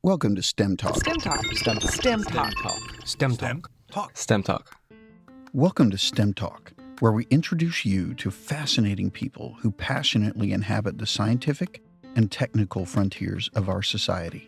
Welcome to STEM Talk. STEM Talk. STEM Talk. STEM Talk. STEM Talk. STEM Talk. Welcome to STEM Talk, where we introduce you to fascinating people who passionately inhabit the scientific and technical frontiers of our society.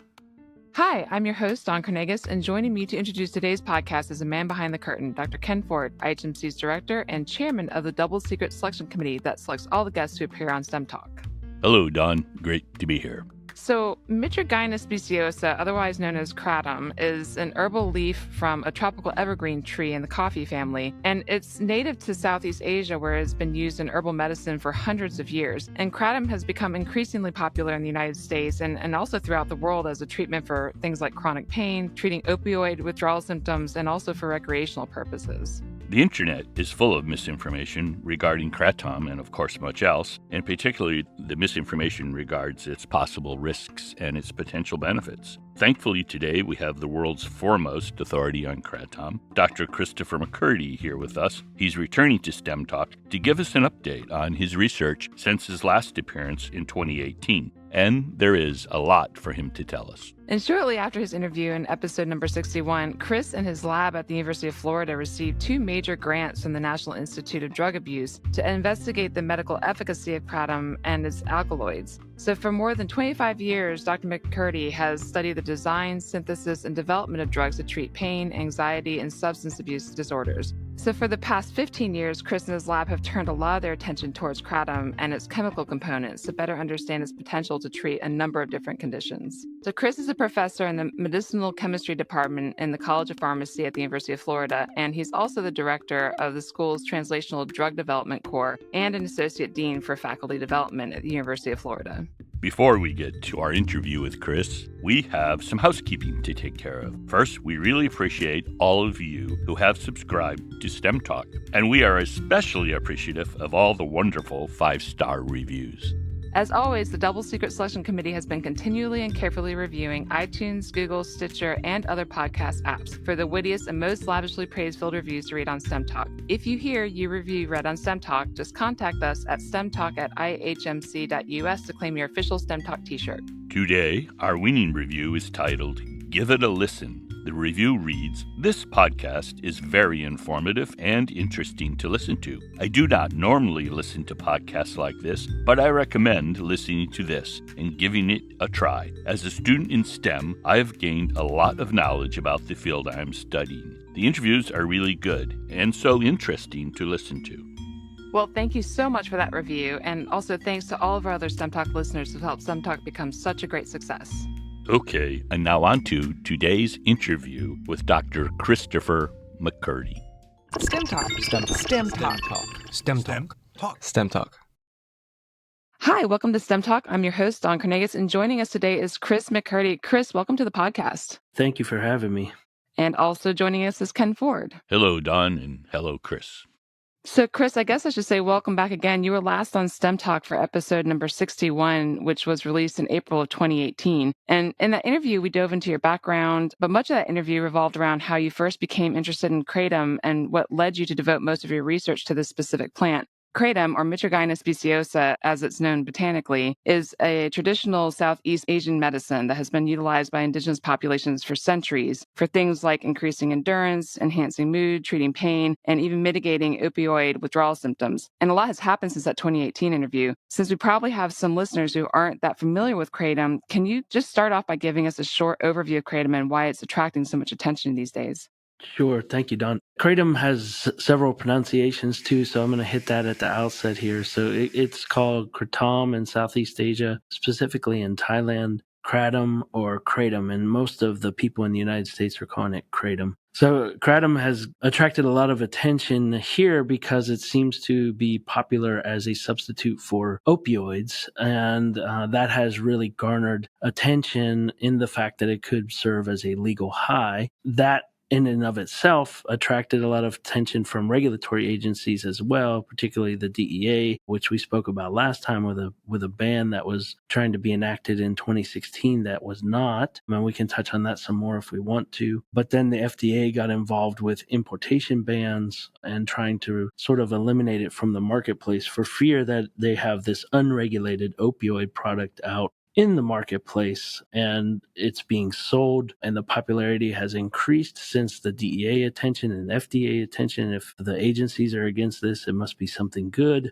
Hi, I'm your host, Dawn Carnegas, and joining me to introduce today's podcast is a man behind the curtain, Dr. Ken Ford, IHMC's director and chairman of the double secret selection committee that selects all the guests who appear on STEM Talk. Hello, Don. Great to be here. So, Mitragynous speciosa, otherwise known as Kratom, is an herbal leaf from a tropical evergreen tree in the coffee family, and it's native to Southeast Asia, where it's been used in herbal medicine for hundreds of years. And Kratom has become increasingly popular in the United States and also throughout the world as a treatment for things like chronic pain, treating opioid withdrawal symptoms, and also for recreational purposes. The internet is full of misinformation regarding Kratom and, of course, much else, and particularly the misinformation regards its possible risks and its potential benefits. Thankfully, today we have the world's foremost authority on Kratom, Dr. Christopher McCurdy, here with us. He's returning to STEM Talk to give us an update on his research since his last appearance in 2018. And there is a lot for him to tell us. And shortly after his interview in episode number 61, Chris and his lab at the University of Florida received 2 major grants from the National Institute of Drug Abuse to investigate the medical efficacy of kratom and its alkaloids. So for more than 25 years, Dr. McCurdy has studied the design, synthesis, and development of drugs to treat pain, anxiety, and substance abuse disorders. So for the past 15 years, Chris and his lab have turned a lot of their attention towards kratom and its chemical components to better understand its potential to treat a number of different conditions. So Chris is a professor in the Medicinal Chemistry Department in the College of Pharmacy at the University of Florida, and he's also the director of the school's Translational Drug Development Core and an associate dean for faculty development at the University of Florida. Before we get to our interview with Chris, we have some housekeeping to take care of. First, we really appreciate all of you who have subscribed to STEM Talk, and we are especially appreciative of all the wonderful 5-star reviews. As always, the Double Secret Selection Committee has been continually and carefully reviewing iTunes, Google, Stitcher, and other podcast apps for the wittiest and most lavishly praise-filled reviews to read on STEM Talk. If you hear your review read on STEM Talk, just contact us at stemtalk@ihmc.us to claim your official STEM Talk t-shirt. Today, our winning review is titled, Give It a Listen. The review reads, "This podcast is very informative and interesting to listen to. I do not normally listen to podcasts like this, but I recommend listening to this and giving it a try. As a student in STEM, I have gained a lot of knowledge about the field I am studying. The interviews are really good and so interesting to listen to." Well, thank you so much for that review, and also thanks to all of our other STEM Talk listeners who helped STEM Talk become such a great success. Okay, and now on to today's interview with Dr. Christopher McCurdy. STEM Talk. STEM Talk. STEM Talk. STEM Talk. Hi, welcome to STEM Talk. I'm your host, Dawn Carnegas, and joining us today is Chris McCurdy. Chris, welcome to the podcast. Thank you for having me. And also joining us is Ken Ford. Hello, Don, and hello, Chris. So, Chris, I guess I should say welcome back again. You were last on STEM Talk for episode number 61, which was released in April of 2018. And in that interview, we dove into your background, but much of that interview revolved around how you first became interested in kratom and what led you to devote most of your research to this specific plant. Kratom, or Mitragynous speciosa, as it's known botanically, is a traditional Southeast Asian medicine that has been utilized by indigenous populations for centuries for things like increasing endurance, enhancing mood, treating pain, and even mitigating opioid withdrawal symptoms. And a lot has happened since that 2018 interview. Since we probably have some listeners who aren't that familiar with kratom, can you just start off by giving us a short overview of kratom and why it's attracting so much attention these days? Sure. Thank you, Don. Kratom has several pronunciations too, so I'm going to hit that at the outset here. So it's called Kratom in Southeast Asia, specifically in Thailand, Kratom or Kratom, and most of the people in the United States are calling it Kratom. So Kratom has attracted a lot of attention here because it seems to be popular as a substitute for opioids, and that has really garnered attention in the fact that it could serve as a legal high. That in and of itself attracted a lot of attention from regulatory agencies as well, particularly the DEA, which we spoke about last time with a ban that was trying to be enacted in 2016 that was not. And we can touch on that some more if we want to. But then the FDA got involved with importation bans and trying to sort of eliminate it from the marketplace for fear that they have this unregulated opioid product out in the marketplace, and it's being sold, and the popularity has increased since the DEA attention and FDA attention. If the agencies are against this, it must be something good,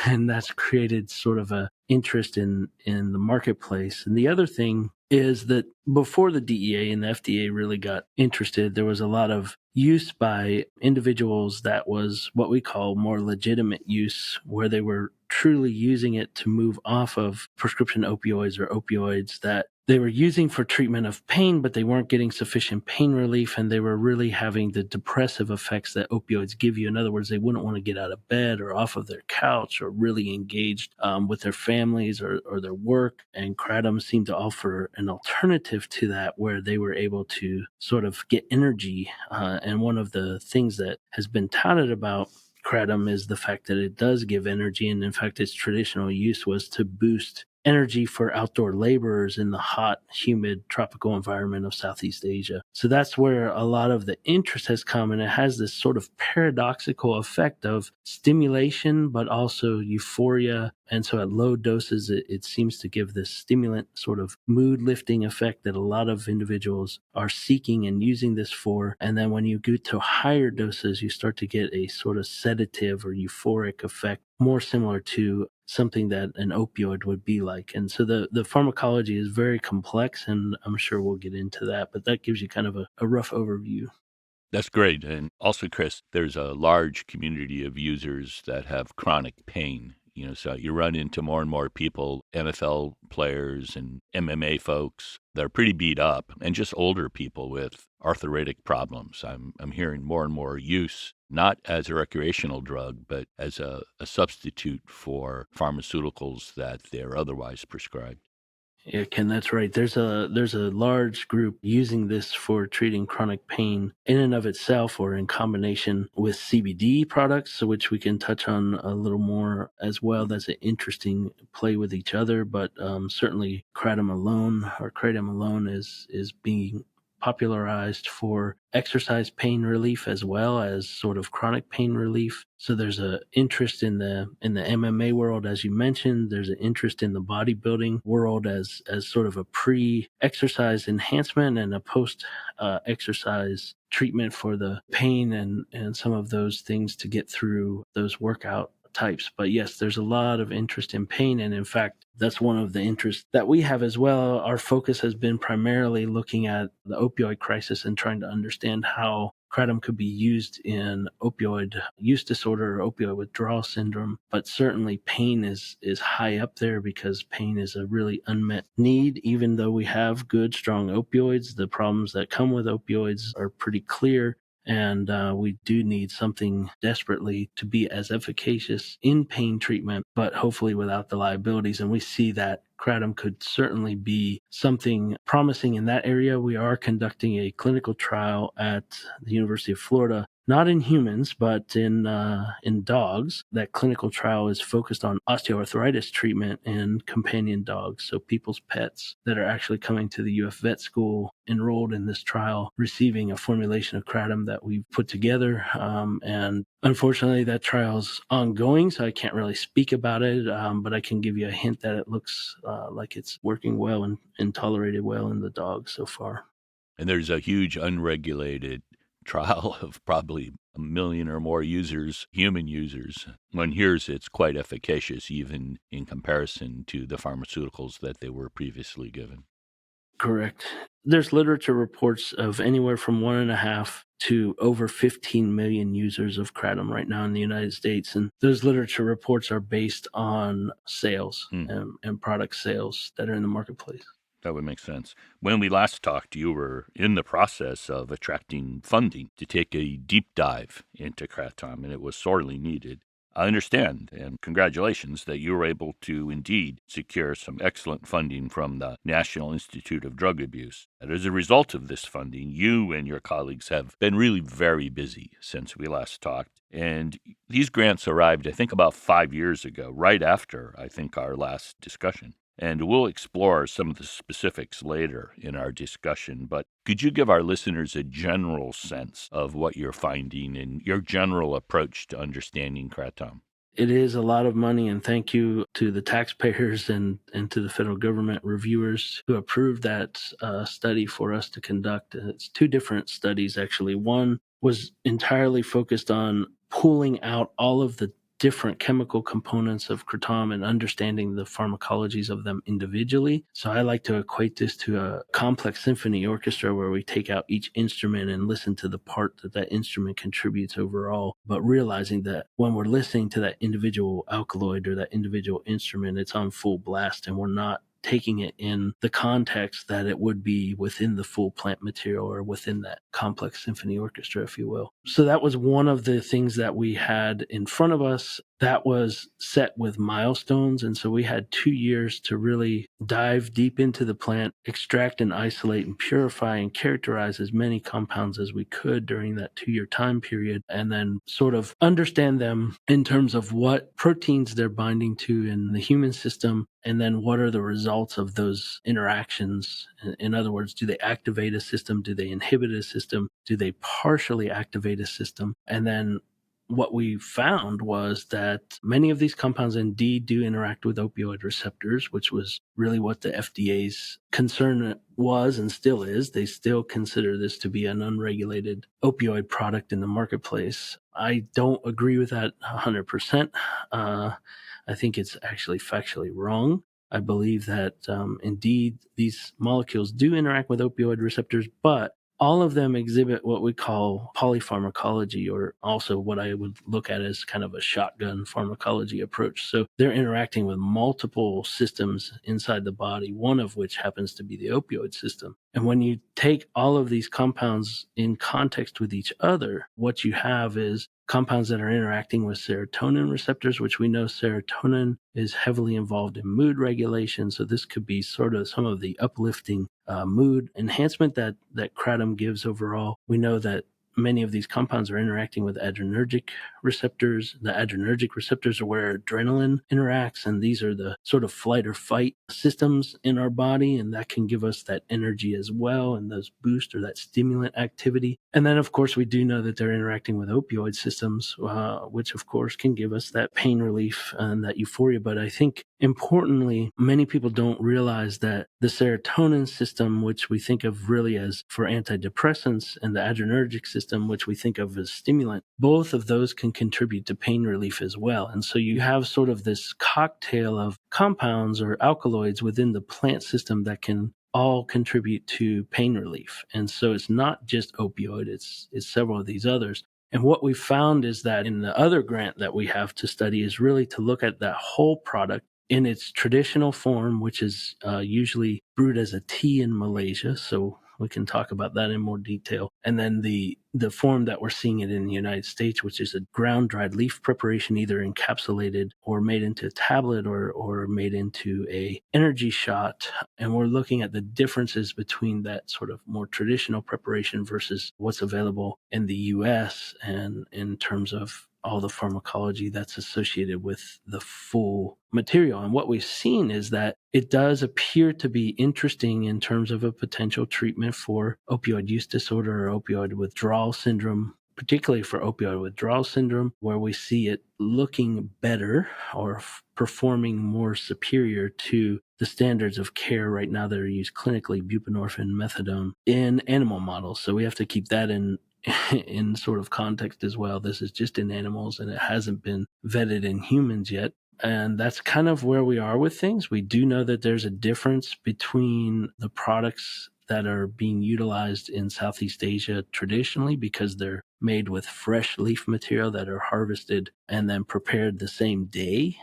and that's created sort of a interest in the marketplace. And the other thing is that before the DEA and the FDA really got interested, there was a lot of use by individuals that was what we call more legitimate use, where they were truly using it to move off of prescription opioids or opioids that they were using for treatment of pain, but they weren't getting sufficient pain relief, and they were really having the depressive effects that opioids give you. In other words, they wouldn't want to get out of bed or off of their couch or really engaged with their families or their work. And Kratom seemed to offer an alternative to that, where they were able to sort of get energy. And one of the things that has been touted about Kratom is the fact that it does give energy, and in fact its traditional use was to boost energy for outdoor laborers in the hot, humid, tropical environment of Southeast Asia. So that's where a lot of the interest has come, and it has this sort of paradoxical effect of stimulation, but also euphoria. And so at low doses, it seems to give this stimulant sort of mood lifting effect that a lot of individuals are seeking and using this for. And then when you go to higher doses, you start to get a sort of sedative or euphoric effect, more similar to something that an opioid would be like. And so the pharmacology is very complex, and I'm sure we'll get into that, but that gives you kind of a rough overview. That's great. And also, Chris, there's a large community of users that have chronic pain. So you run into more and more people, NFL players and MMA folks, they're pretty beat up, and just older people with arthritic problems. I'm hearing more and more use, not as a recreational drug, but as a substitute for pharmaceuticals that they're otherwise prescribed. Yeah, Ken, that's right. There's a large group using this for treating chronic pain in and of itself, or in combination with CBD products, which we can touch on a little more as well. That's an interesting play with each other, but certainly Kratom alone is being popularized for exercise pain relief as well as sort of chronic pain relief. So there's a interest in the MMA world, as you mentioned. There's an interest in the bodybuilding world as sort of a pre-exercise enhancement and a post-exercise treatment for the pain and some of those things to get through those workout types. But yes, there's a lot of interest in pain. And in fact, that's one of the interests that we have as well. Our focus has been primarily looking at the opioid crisis and trying to understand how Kratom could be used in opioid use disorder or opioid withdrawal syndrome. But certainly pain is high up there, because pain is a really unmet need. Even though we have good, strong opioids, the problems that come with opioids are pretty clear. And we do need something desperately to be as efficacious in pain treatment, but hopefully without the liabilities. And we see that Kratom could certainly be something promising in that area. We are conducting a clinical trial at the University of Florida, not in humans, but in dogs. That clinical trial is focused on osteoarthritis treatment in companion dogs, so people's pets that are actually coming to the UF Vet School enrolled in this trial, receiving a formulation of Kratom that we've put together. And unfortunately, that trial's ongoing, so I can't really speak about it, but I can give you a hint that it looks like it's working well and tolerated well in the dogs so far. And there's a huge unregulated trial of probably 1 million or more users, human users. One hears it's quite efficacious, even in comparison to the pharmaceuticals that they were previously given. Correct. There's literature reports of anywhere from 1.5 to over 15 million users of Kratom right now in the United States. And those literature reports are based on sales and product sales that are in the marketplace. That would make sense. When we last talked, you were in the process of attracting funding to take a deep dive into Kratom, and it was sorely needed. I understand, and congratulations, that you were able to indeed secure some excellent funding from the National Institute of Drug Abuse. And as a result of this funding, you and your colleagues have been really very busy since we last talked. And these grants arrived, I think, about 5 years ago, right after, I think, our last discussion. And we'll explore some of the specifics later in our discussion. But could you give our listeners a general sense of what you're finding and your general approach to understanding Kratom? It is a lot of money, and thank you to the taxpayers and to the federal government reviewers who approved that study for us to conduct. It's two different studies, actually. One was entirely focused on pulling out all of the different chemical components of kratom and understanding the pharmacologies of them individually. So I like to equate this to a complex symphony orchestra where we take out each instrument and listen to the part that that instrument contributes overall, but realizing that when we're listening to that individual alkaloid or that individual instrument, it's on full blast and we're not taking it in the context that it would be within the full plant material or within that complex symphony orchestra, if you will. So that was one of the things that we had in front of us that was set with milestones. And so we had 2 years to really dive deep into the plant, extract and isolate and purify and characterize as many compounds as we could during that 2-year time period, and then sort of understand them in terms of what proteins they're binding to in the human system, and then what are the results of those interactions. In other words, do they activate a system? Do they inhibit a system? Do they partially activate a system? And then what we found was that many of these compounds indeed do interact with opioid receptors, which was really what the FDA's concern was and still is. They still consider this to be an unregulated opioid product in the marketplace. I don't agree with that 100%. I think it's actually factually wrong. I believe that indeed these molecules do interact with opioid receptors, but all of them exhibit what we call polypharmacology, or also what I would look at as kind of a shotgun pharmacology approach. So they're interacting with multiple systems inside the body, one of which happens to be the opioid system. And when you take all of these compounds in context with each other, what you have is compounds that are interacting with serotonin receptors, which we know serotonin is heavily involved in mood regulation. So this could be sort of some of the uplifting mood enhancement that kratom gives overall. We know that many of these compounds are interacting with adrenergic receptors. The adrenergic receptors are where adrenaline interacts, and these are the sort of flight or fight systems in our body, and that can give us that energy as well, and those boost or that stimulant activity. And then, of course, we do know that they're interacting with opioid systems, which, of course, can give us that pain relief and that euphoria. But I think, importantly, many people don't realize that the serotonin system, which we think of really as for antidepressants, and the adrenergic system, which we think of as stimulant, both of those can contribute to pain relief as well. And so you have sort of this cocktail of compounds or alkaloids within the plant system that can all contribute to pain relief. And so it's not just opioid, it's several of these others. And what we found is that in the other grant that we have to study is really to look at that whole product in its traditional form, which is usually brewed as a tea in Malaysia. So we can talk about that in more detail. And then the form that we're seeing it in the United States, which is a ground dried leaf preparation, either encapsulated or made into a tablet or made into a energy shot. And we're looking at the differences between that sort of more traditional preparation versus what's available in the US, and in terms of all the pharmacology that's associated with the full material. And what we've seen is that it does appear to be interesting in terms of a potential treatment for opioid use disorder or opioid withdrawal syndrome, particularly for opioid withdrawal syndrome, where we see it looking better or performing more superior to the standards of care right now that are used clinically, buprenorphine, methadone, in animal models. So we have to keep that in sort of context as well. This is just in animals and it hasn't been vetted in humans yet. And that's kind of where we are with things. We do know that there's a difference between the products that are being utilized in Southeast Asia traditionally, because they're made with fresh leaf material that are harvested and then prepared the same day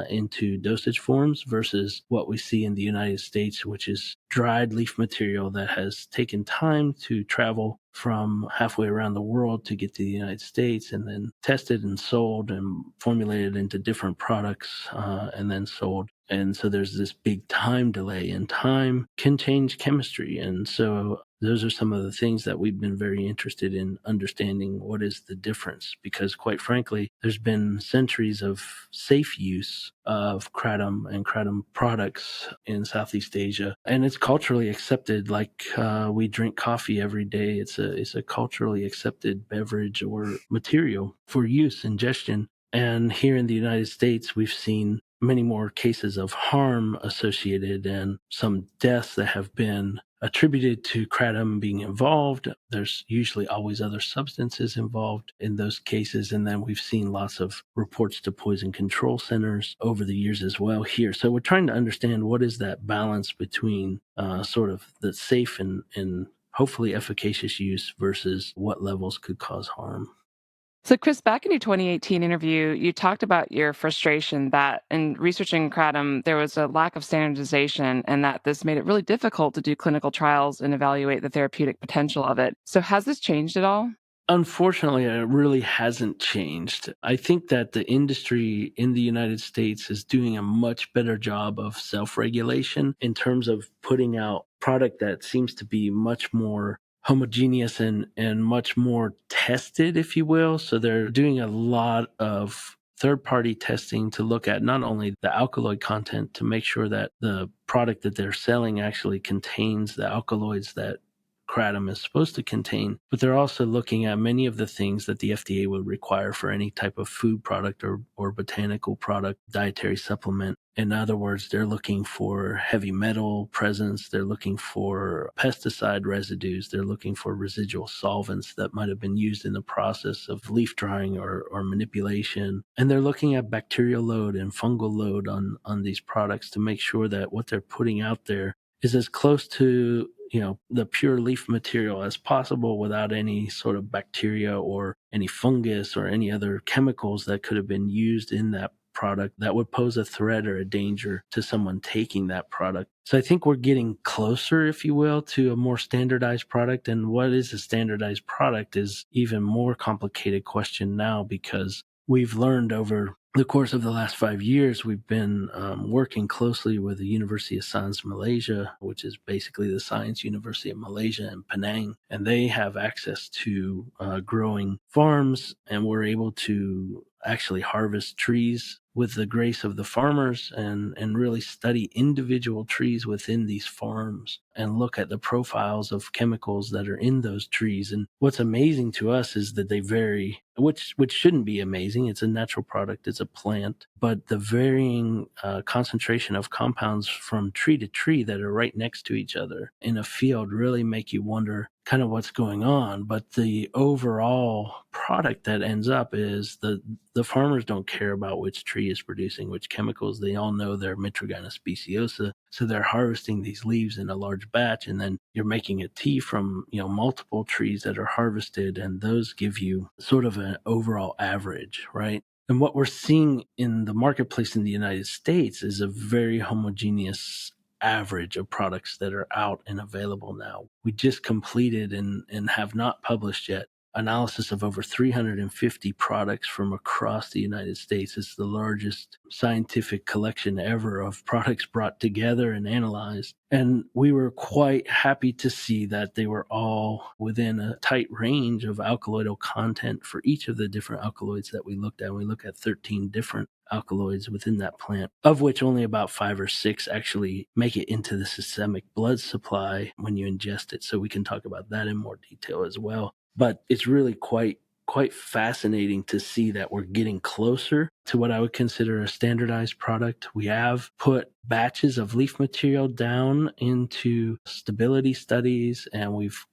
into dosage forms, versus what we see in the United States, which is dried leaf material that has taken time to travel from halfway around the world to get to the United States, and then tested and sold and formulated into different products and then sold. And so there's this big time delay, and time can change chemistry. And so those are some of the things that we've been very interested in understanding. What is the difference? Because quite frankly, there's been centuries of safe use of kratom and kratom products in Southeast Asia, and it's culturally accepted. Like we drink coffee every day. It's a culturally accepted beverage or material for use, ingestion. And here in the United States, we've seen many more cases of harm associated and some deaths that have been attributed to kratom being involved. There's usually always other substances involved in those cases. And then we've seen lots of reports to poison control centers over the years as well here. So we're trying to understand what is that balance between sort of the safe and hopefully efficacious use versus what levels could cause harm. So, Chris, back in your 2018 interview, you talked about your frustration that in researching kratom, there was a lack of standardization and that this made it really difficult to do clinical trials and evaluate the therapeutic potential of it. So, has this changed at all? Unfortunately, it really hasn't changed. I think that the industry in the United States is doing a much better job of self-regulation in terms of putting out product that seems to be much more homogeneous and much more tested, if you will. So they're doing a lot of third-party testing to look at not only the alkaloid content to make sure that the product that they're selling actually contains the alkaloids that kratom is supposed to contain, but they're also looking at many of the things that the FDA would require for any type of food product or botanical product, dietary supplement. In other words, they're looking for heavy metal presence, they're looking for pesticide residues, they're looking for residual solvents that might have been used in the process of leaf drying or manipulation. And they're looking at bacterial load and fungal load on these products to make sure that what they're putting out there is as close to the pure leaf material as possible without any sort of bacteria or any fungus or any other chemicals that could have been used in that product that would pose a threat or a danger to someone taking that product. So I think we're getting closer, if you will, to a more standardized product. And what is a standardized product is even more complicated question now, because we've learned over the course of the last 5 years, we've been working closely with the University of Science Malaysia, which is basically the Science University of Malaysia in Penang. And they have access to growing farms, and we're able to actually harvest trees with the grace of the farmers and really study individual trees within these farms and look at the profiles of chemicals that are in those trees. And what's amazing to us is that they vary, which shouldn't be amazing. It's a natural product. It's a plant. But the varying concentration of compounds from tree to tree that are right next to each other in a field really make you wonder kind of what's going on. But the overall product that ends up is the farmers don't care about which tree is producing which chemicals. They all know they're Mitragynous speciosa. So they're harvesting these leaves in a large batch, and then you're making a tea from, multiple trees that are harvested, and those give you sort of an overall average, right? And what we're seeing in the marketplace in the United States is a very homogeneous average of products that are out and available now. We just completed and have not published yet analysis of over 350 products from across the United States. It's the largest scientific collection ever of products brought together and analyzed. And we were quite happy to see that they were all within a tight range of alkaloidal content for each of the different alkaloids that we looked at. We looked at 13 different alkaloids within that plant, of which only about 5 or 6 actually make it into the systemic blood supply when you ingest it. So we can talk about that in more detail as well. But it's really quite fascinating to see that we're getting closer to what I would consider a standardized product. We have put batches of leaf material down into stability studies, and we've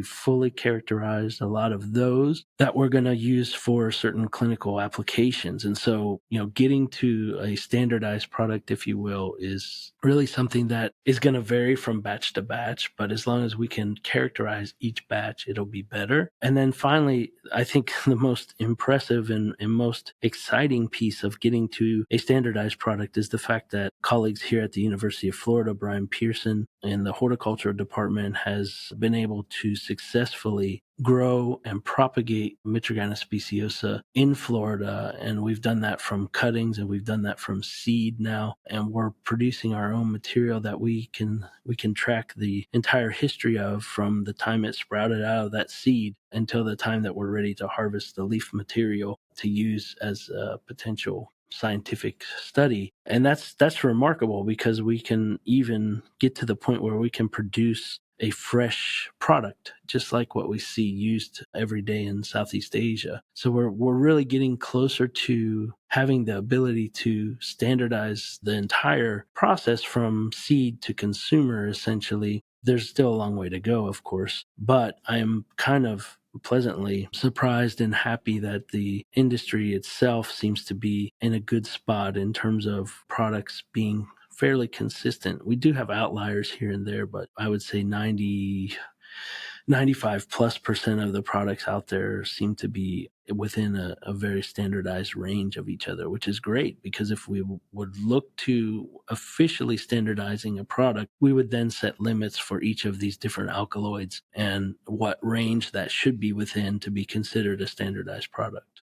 fully characterized a lot of those that we're going to use for certain clinical applications. And so, getting to a standardized product, if you will, is really something that is going to vary from batch to batch. But as long as we can characterize each batch, it'll be better. And then finally, I think the most impressive and most exciting piece of getting to a standardized product is the fact that colleagues here at the University of Florida, Brian Pearson, in the horticulture department, has been able to successfully grow and propagate Mitragynous speciosa in Florida. And we've done that from cuttings, and we've done that from seed now. And we're producing our own material that we can track the entire history of, from the time it sprouted out of that seed until the time that we're ready to harvest the leaf material to use as a potential scientific study. And that's remarkable, because we can even get to the point where we can produce a fresh product, just like what we see used every day in Southeast Asia. So we're really getting closer to having the ability to standardize the entire process from seed to consumer, essentially. There's still a long way to go, of course, but I'm kind of pleasantly surprised and happy that the industry itself seems to be in a good spot in terms of products being fairly consistent. We do have outliers here and there, but I would say 95+% of the products out there seem to be within a very standardized range of each other, which is great, because if we would look to officially standardizing a product, we would then set limits for each of these different alkaloids and what range that should be within to be considered a standardized product.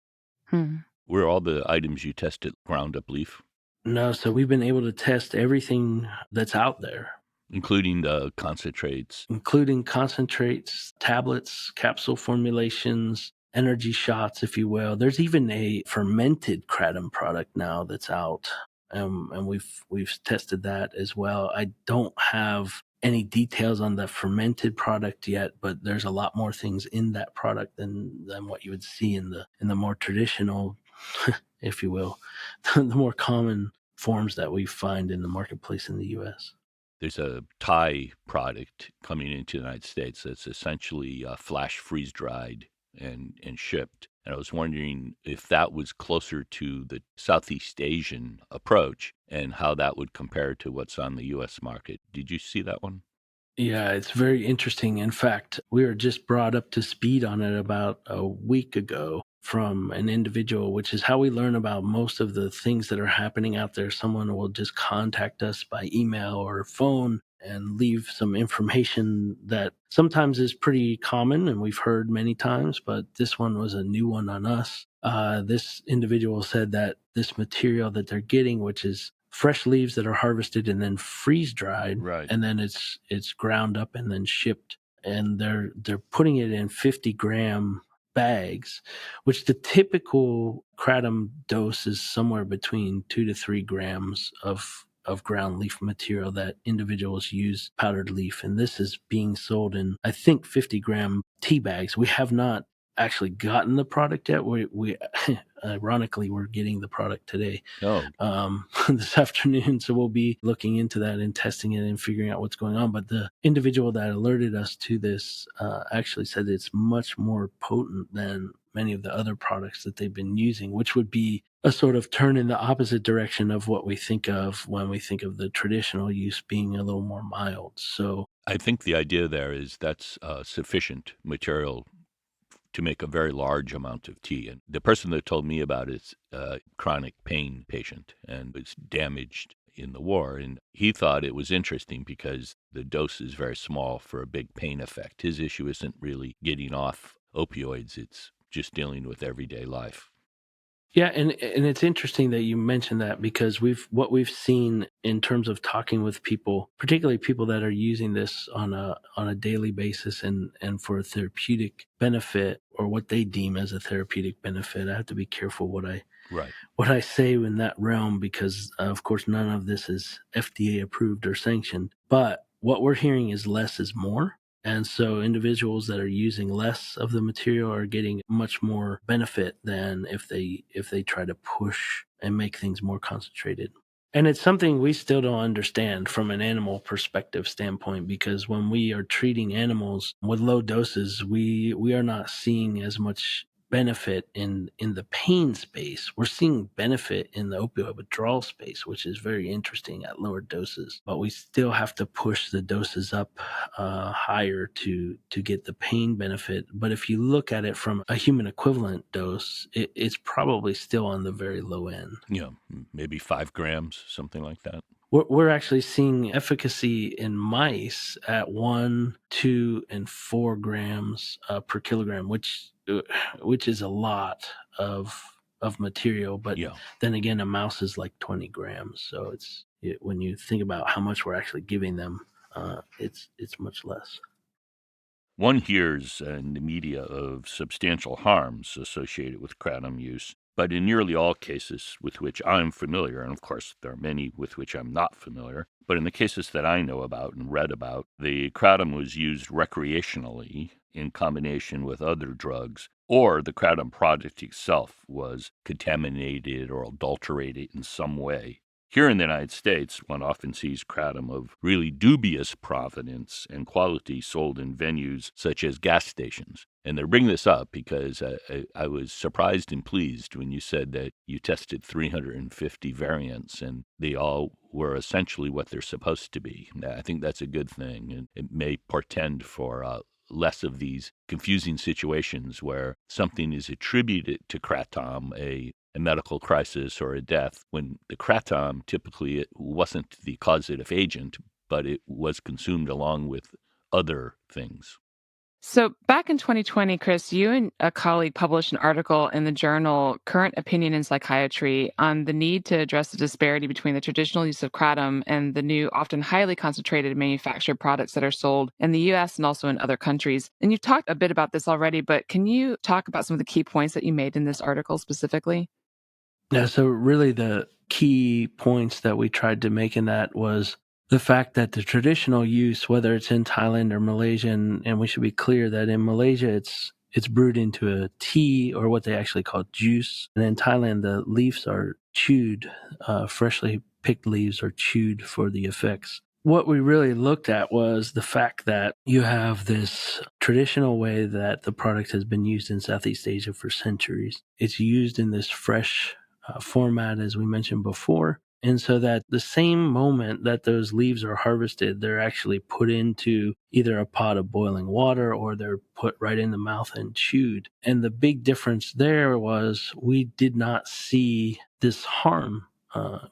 Were all the items you tested ground up leaf? No, so we've been able to test everything that's out there, including the concentrates. including concentrates, tablets, capsule formulations, energy shots, if you will. There's even a fermented kratom product now that's out, and we've tested that as well. I don't have any details on the fermented product yet, but there's a lot more things in that product than what you would see in the more traditional, if you will, the more common forms that we find in the marketplace in the U.S. There's a Thai product coming into the United States that's essentially flash freeze dried and shipped. And I was wondering if that was closer to the Southeast Asian approach and how that would compare to what's on the U.S. market. Did you see that one? Yeah, it's very interesting. In fact, we were just brought up to speed on it about a week ago from an individual, which is how we learn about most of the things that are happening out there. Someone will just contact us by email or phone and leave some information that sometimes is pretty common and we've heard many times, but this one was a new one on us. This individual said that this material that they're getting, which is fresh leaves that are harvested and then freeze dried, Right. and then it's ground up and then shipped, and they're putting it in 50-gram bags, which the typical kratom dose is somewhere between 2 to 3 grams of ground leaf material that individuals use powdered leaf, and this is being sold in, I think, 50-gram tea bags. We have not actually gotten the product yet. We ironically, we're getting the product today, this afternoon. So we'll be looking into that and testing it and figuring out what's going on. But the individual that alerted us to this actually said it's much more potent than many of the other products that they've been using, which would be a sort of turn in the opposite direction of what we think of when we think of the traditional use being a little more mild. So I think the idea there is that's sufficient material to make a very large amount of tea. And the person that told me about it is a chronic pain patient and was damaged in the war. And he thought it was interesting because the dose is very small for a big pain effect. His issue isn't really getting off opioids. It's just dealing with everyday life. Yeah, and it's interesting that you mentioned that, because what we've seen in terms of talking with people, particularly people that are using this on a daily basis and for a therapeutic benefit, or what they deem as a therapeutic benefit. I have to be careful what I say in that realm, because of course none of this is FDA approved or sanctioned. But what we're hearing is less is more. And so individuals that are using less of the material are getting much more benefit than if they try to push and make things more concentrated. And it's something we still don't understand from an animal perspective standpoint, because when we are treating animals with low doses, we are not seeing as much benefit in the pain space. We're seeing benefit in the opioid withdrawal space, which is very interesting at lower doses. But we still have to push the doses up higher to get the pain benefit. But if you look at it from a human equivalent dose, it's probably still on the very low end. Yeah, maybe 5 grams, something like that. We're actually seeing efficacy in mice at 1, 2, and 4 grams per kilogram, which is a lot of material. But then again, a mouse is like 20 grams. So when you think about how much we're actually giving them, it's much less. One hears in the media of substantial harms associated with kratom use, But in nearly all cases with which I'm familiar, and of course there are many with which I'm not familiar, but in the cases that I know about and read about, the kratom was used recreationally in combination with other drugs, or the kratom product itself was contaminated or adulterated in some way. Here in the United States, one often sees kratom of really dubious provenance and quality sold in venues such as gas stations. And I bring this up because I was surprised and pleased when you said that you tested 350 variants and they all were essentially what they're supposed to be. I think that's a good thing, and it may portend for less of these confusing situations where something is attributed to kratom, a medical crisis or a death, when the kratom typically it wasn't the causative agent, but it was consumed along with other things. So back in 2020, Chris, you and a colleague published an article in the journal Current Opinion in Psychiatry on the need to address the disparity between the traditional use of kratom and the new, often highly concentrated manufactured products that are sold in the US and also in other countries. And you've talked a bit about this already, but can you talk about some of the key points that you made in this article specifically? Yeah, so really the key points that we tried to make in that was the fact that the traditional use, whether it's in Thailand or Malaysia, and we should be clear that in Malaysia it's brewed into a tea or what they actually call juice. And in Thailand, the leaves are chewed, freshly picked leaves are chewed for the effects. What we really looked at was the fact that you have this traditional way that the product has been used in Southeast Asia for centuries. It's used in this fresh format, as we mentioned before. And so that the same moment that those leaves are harvested, they're actually put into either a pot of boiling water or they're put right in the mouth and chewed. And the big difference there was we did not see this harm.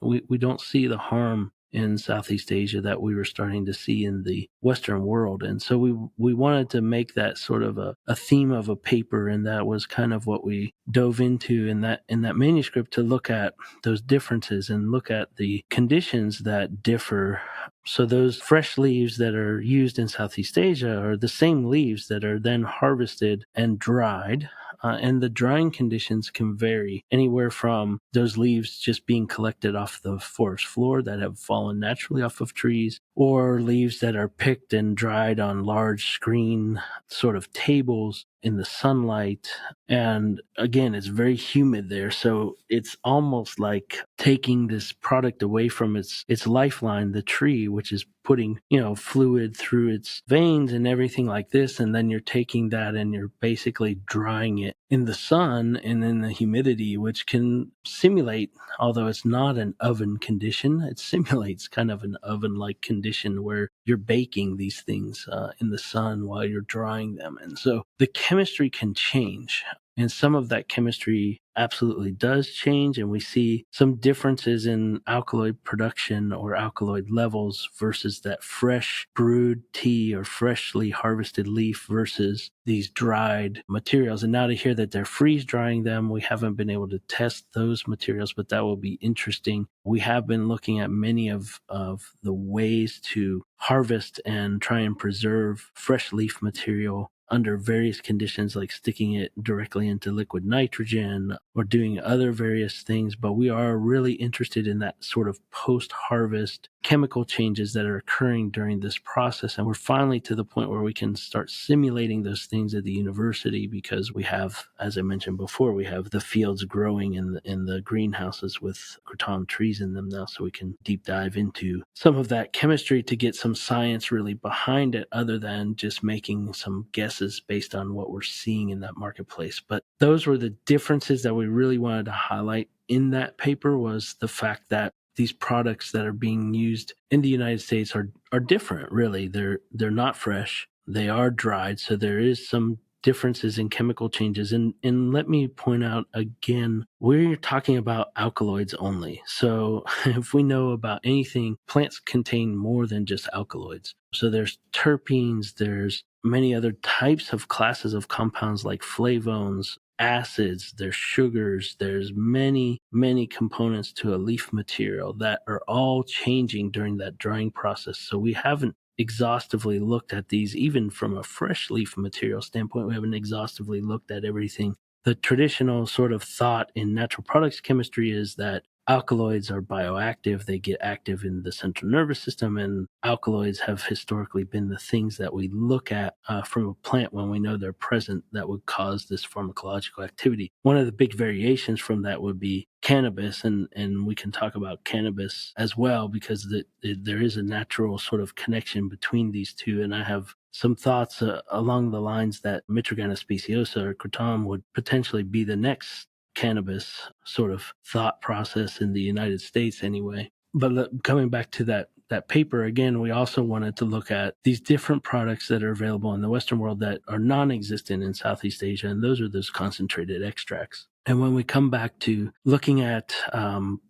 We don't see the harm in Southeast Asia that we were starting to see in the Western world. And so we wanted to make that sort of a theme of a paper, and that was kind of what we dove into in that manuscript, to look at those differences and look at the conditions that differ. So those fresh leaves that are used in Southeast Asia are the same leaves that are then harvested and dried. And the drying conditions can vary anywhere from those leaves just being collected off the forest floor that have fallen naturally off of trees, or leaves that are picked and dried on large screen sort of tables in the sunlight. And again, it's very humid there. So it's almost like taking this product away from its lifeline, the tree, which is putting, fluid through its veins and everything like this. And then you're taking that and you're basically drying it in the sun and in the humidity, which can simulate, although it's not an oven condition, it simulates kind of an oven-like condition where you're baking these things in the sun while you're drying them. And so the chemistry can change. And some of that chemistry absolutely does change, and we see some differences in alkaloid production or alkaloid levels versus that fresh brewed tea or freshly harvested leaf versus these dried materials. And now to hear that they're freeze drying them, we haven't been able to test those materials, but that will be interesting. We have been looking at many of the ways to harvest and try and preserve fresh leaf material under various conditions, like sticking it directly into liquid nitrogen or doing other various things. But we are really interested in that sort of post-harvest chemical changes that are occurring during this process. And we're finally to the point where we can start simulating those things at the university, because we have, as I mentioned before, we have the fields growing in the greenhouses with kratom trees in them now, so we can deep dive into some of that chemistry to get some science really behind it, other than just making some guesses based on what we're seeing in that marketplace. But those were the differences that we really wanted to highlight in that paper, was the fact that these products that are being used in the United States are different, really. They're not fresh. They are dried. So there is some differences in chemical changes. And let me point out again, we're talking about alkaloids only. So if we know about anything, plants contain more than just alkaloids. So there's terpenes, there's many other types of classes of compounds like flavones, acids, there's sugars, there's many components to a leaf material that are all changing during that drying process. So we haven't exhaustively looked at these, even from a fresh leaf material standpoint. We haven't exhaustively looked at everything the traditional sort of thought in natural products chemistry is that alkaloids are bioactive. They get active in the central nervous system, and alkaloids have historically been the things that we look at from a plant when we know they're present that would cause this pharmacological activity. One of the big variations from that would be cannabis, and we can talk about cannabis as well because there is a natural sort of connection between these two, and I have some thoughts along the lines that Mitragana speciosa or Kratom would potentially be the next cannabis sort of thought process in the United States anyway. But coming back to that paper, again, we also wanted to look at these different products that are available in the Western world that are non-existent in Southeast Asia, and those are those concentrated extracts. And when we come back to looking at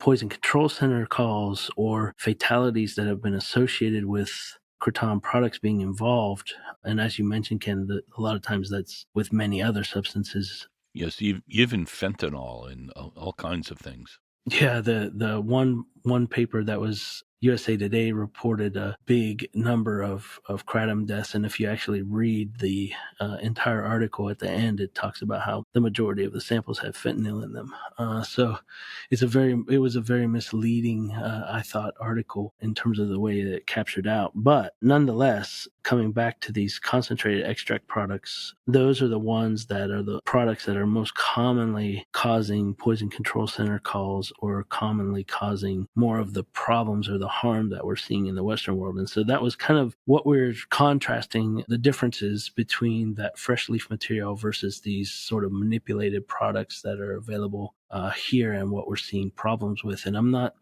poison control center calls or fatalities that have been associated with Kratom products being involved, and as you mentioned, Ken, a lot of times that's with many other substances. Yes, even fentanyl and all kinds of things. Yeah, the one paper that was USA Today reported a big number of kratom deaths, and if you actually read the entire article at the end, it talks about how the majority of the samples have fentanyl in them. So it was a very misleading, I thought, article in terms of the way that it captured out. But nonetheless, coming back to these concentrated extract products, those are the ones that are the products that are most commonly causing poison control center calls or commonly causing more of the problems or the harm that we're seeing in the Western world. And so that was kind of what we're contrasting, the differences between that fresh leaf material versus these sort of manipulated products that are available here and what we're seeing problems with. And I'm not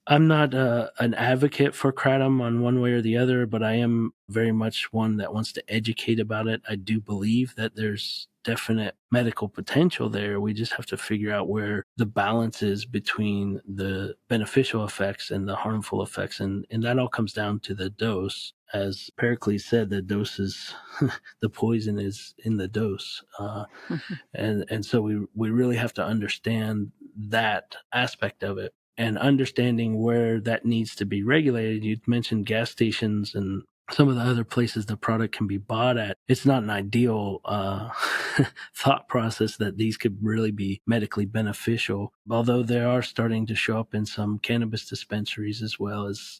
an advocate for kratom on one way or the other, but I am very much one that wants to educate about it. I do believe that there's definite medical potential there. We just have to figure out where the balance is between the beneficial effects and the harmful effects. And that all comes down to the dose. As Pericles said, the dose is, the poison is in the dose. And so we really have to understand that aspect of it. And understanding where that needs to be regulated. You mentioned gas stations and some of the other places the product can be bought at. It's not an ideal thought process that these could really be medically beneficial, although they are starting to show up in some cannabis dispensaries as well as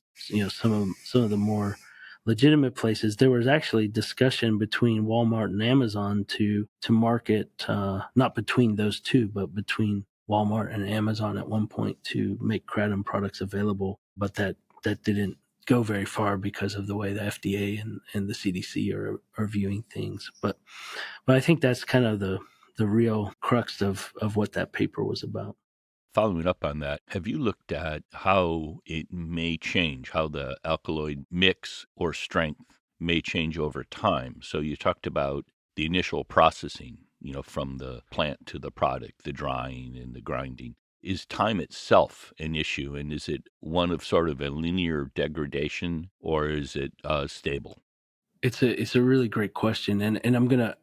some of the more legitimate places. There was actually discussion between Walmart and Amazon to market, not between those two, but between Walmart and Amazon at one point to make kratom products available, but that didn't go very far because of the way the FDA and the CDC are viewing things. But I think that's kind of the real crux of what that paper was about. Following up on that, have you looked at how it may change, how the alkaloid mix or strength may change over time? So you talked about the initial processing, from the plant to the product, the drying and the grinding. Is time itself an issue, and is it one of sort of a linear degradation, or is it stable? It's a really great question, and I'm gonna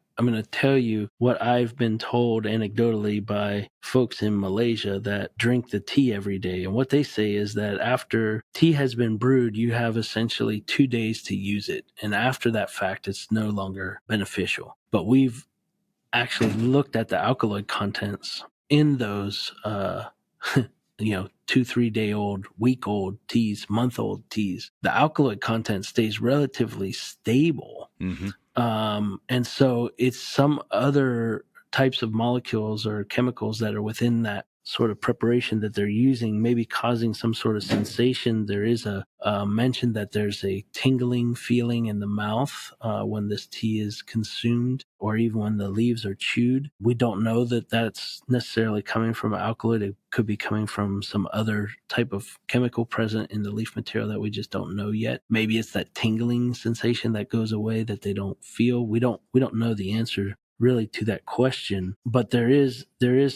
tell you what I've been told anecdotally by folks in Malaysia that drink the tea every day. And what they say is that after tea has been brewed, you have essentially 2 days to use it. And after that fact, it's no longer beneficial. But we've actually looked at the alkaloid contents in those 2-3 day old, week old teas, month old teas. The alkaloid content stays relatively stable. Mm-hmm. And so it's some other types of molecules or chemicals that are within that sort of preparation that they're using, maybe causing some sort of sensation. There is a mention that there's a tingling feeling in the mouth when this tea is consumed, or even when the leaves are chewed. We don't know that that's necessarily coming from alkaloid. It could be coming from some other type of chemical present in the leaf material that we just don't know yet. Maybe it's that tingling sensation that goes away that they don't feel. We don't know the answer really to that question, but there is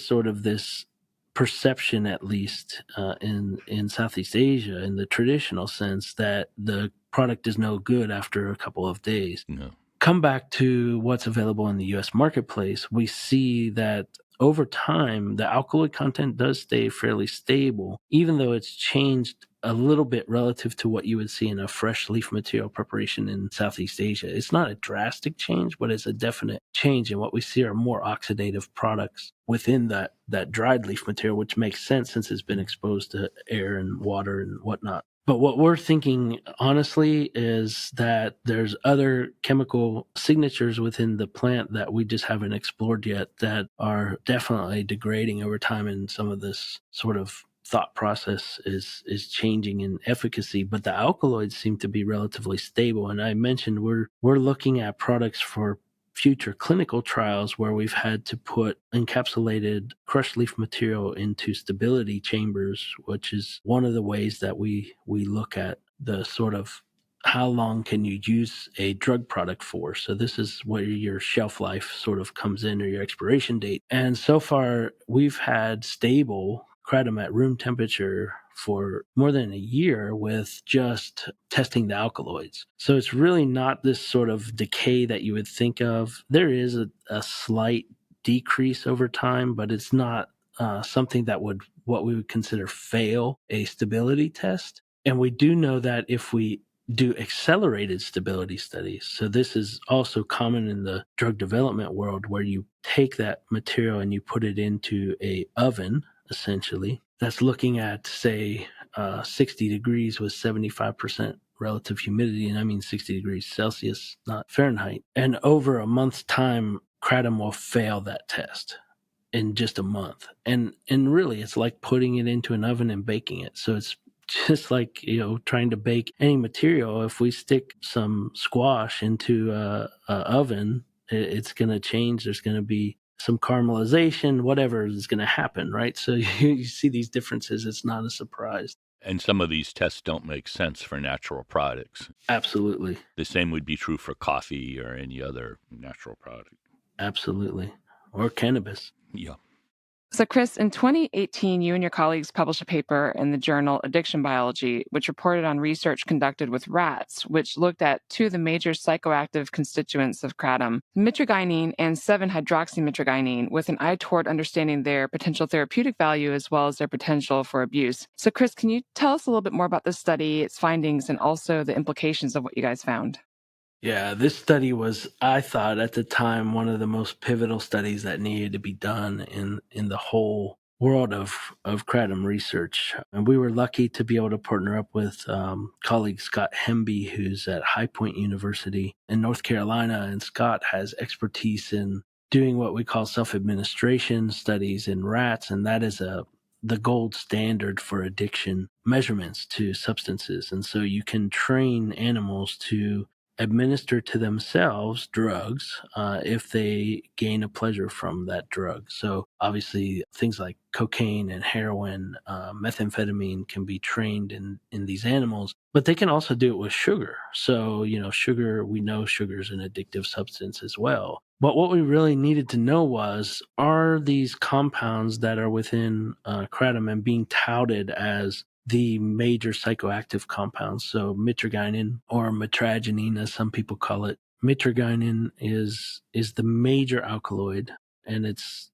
sort of this perception, at least in Southeast Asia, in the traditional sense, that the product is no good after a couple of days. No. Come back to what's available in the U.S. marketplace, we see that over time, the alkaloid content does stay fairly stable, even though it's changed a little bit relative to what you would see in a fresh leaf material preparation in Southeast Asia. It's not a drastic change, but it's a definite change. And what we see are more oxidative products within that dried leaf material, which makes sense since it's been exposed to air and water and whatnot. But what we're thinking, honestly, is that there's other chemical signatures within the plant that we just haven't explored yet that are definitely degrading over time, and some of this sort of thought process is changing in efficacy. But the alkaloids seem to be relatively stable. And I mentioned we're looking at products for future clinical trials where we've had to put encapsulated crushed leaf material into stability chambers, which is one of the ways that we look at the sort of how long can you use a drug product for. So this is where your shelf life sort of comes in, or your expiration date. And so far we've had stable kratom at room temperature for more than a year with just testing the alkaloids. So it's really not this sort of decay that you would think of. There is a slight decrease over time, but it's not something that would, what we would consider, fail a stability test. And we do know that if we do accelerated stability studies, so this is also common in the drug development world, where you take that material and you put it into a oven, essentially, that's looking at, say, 60 degrees with 75% relative humidity, and I mean 60 degrees Celsius, not Fahrenheit. And over a month's time, kratom will fail that test in just a month. And really, it's like putting it into an oven and baking it. So it's just like, trying to bake any material. If we stick some squash into a oven, it's going to change. There's going to be some caramelization, whatever is going to happen, right? So you see these differences. It's not a surprise. And some of these tests don't make sense for natural products. Absolutely. The same would be true for coffee or any other natural product. Absolutely. Or cannabis. Yeah. So, Chris, in 2018, you and your colleagues published a paper in the journal Addiction Biology, which reported on research conducted with rats, which looked at two of the major psychoactive constituents of kratom, mitragynine and 7-hydroxymitragynine, with an eye toward understanding their potential therapeutic value as well as their potential for abuse. So, Chris, can you tell us a little bit more about this study, its findings, and also the implications of what you guys found? Yeah, this study was, I thought at the time, one of the most pivotal studies that needed to be done in the whole world of kratom research. And we were lucky to be able to partner up with colleague Scott Hemby, who's at High Point University in North Carolina. And Scott has expertise in doing what we call self-administration studies in rats, and that is the gold standard for addiction measurements to substances. And so you can train animals to administer to themselves drugs if they gain a pleasure from that drug. So obviously things like cocaine and heroin, methamphetamine can be trained in these animals, but they can also do it with sugar. So, sugar, we know sugar is an addictive substance as well. But what we really needed to know was, are these compounds that are within kratom and being touted as the major psychoactive compounds, so mitragynine or mitragynine, as some people call it. Mitragynine is the major alkaloid, and it's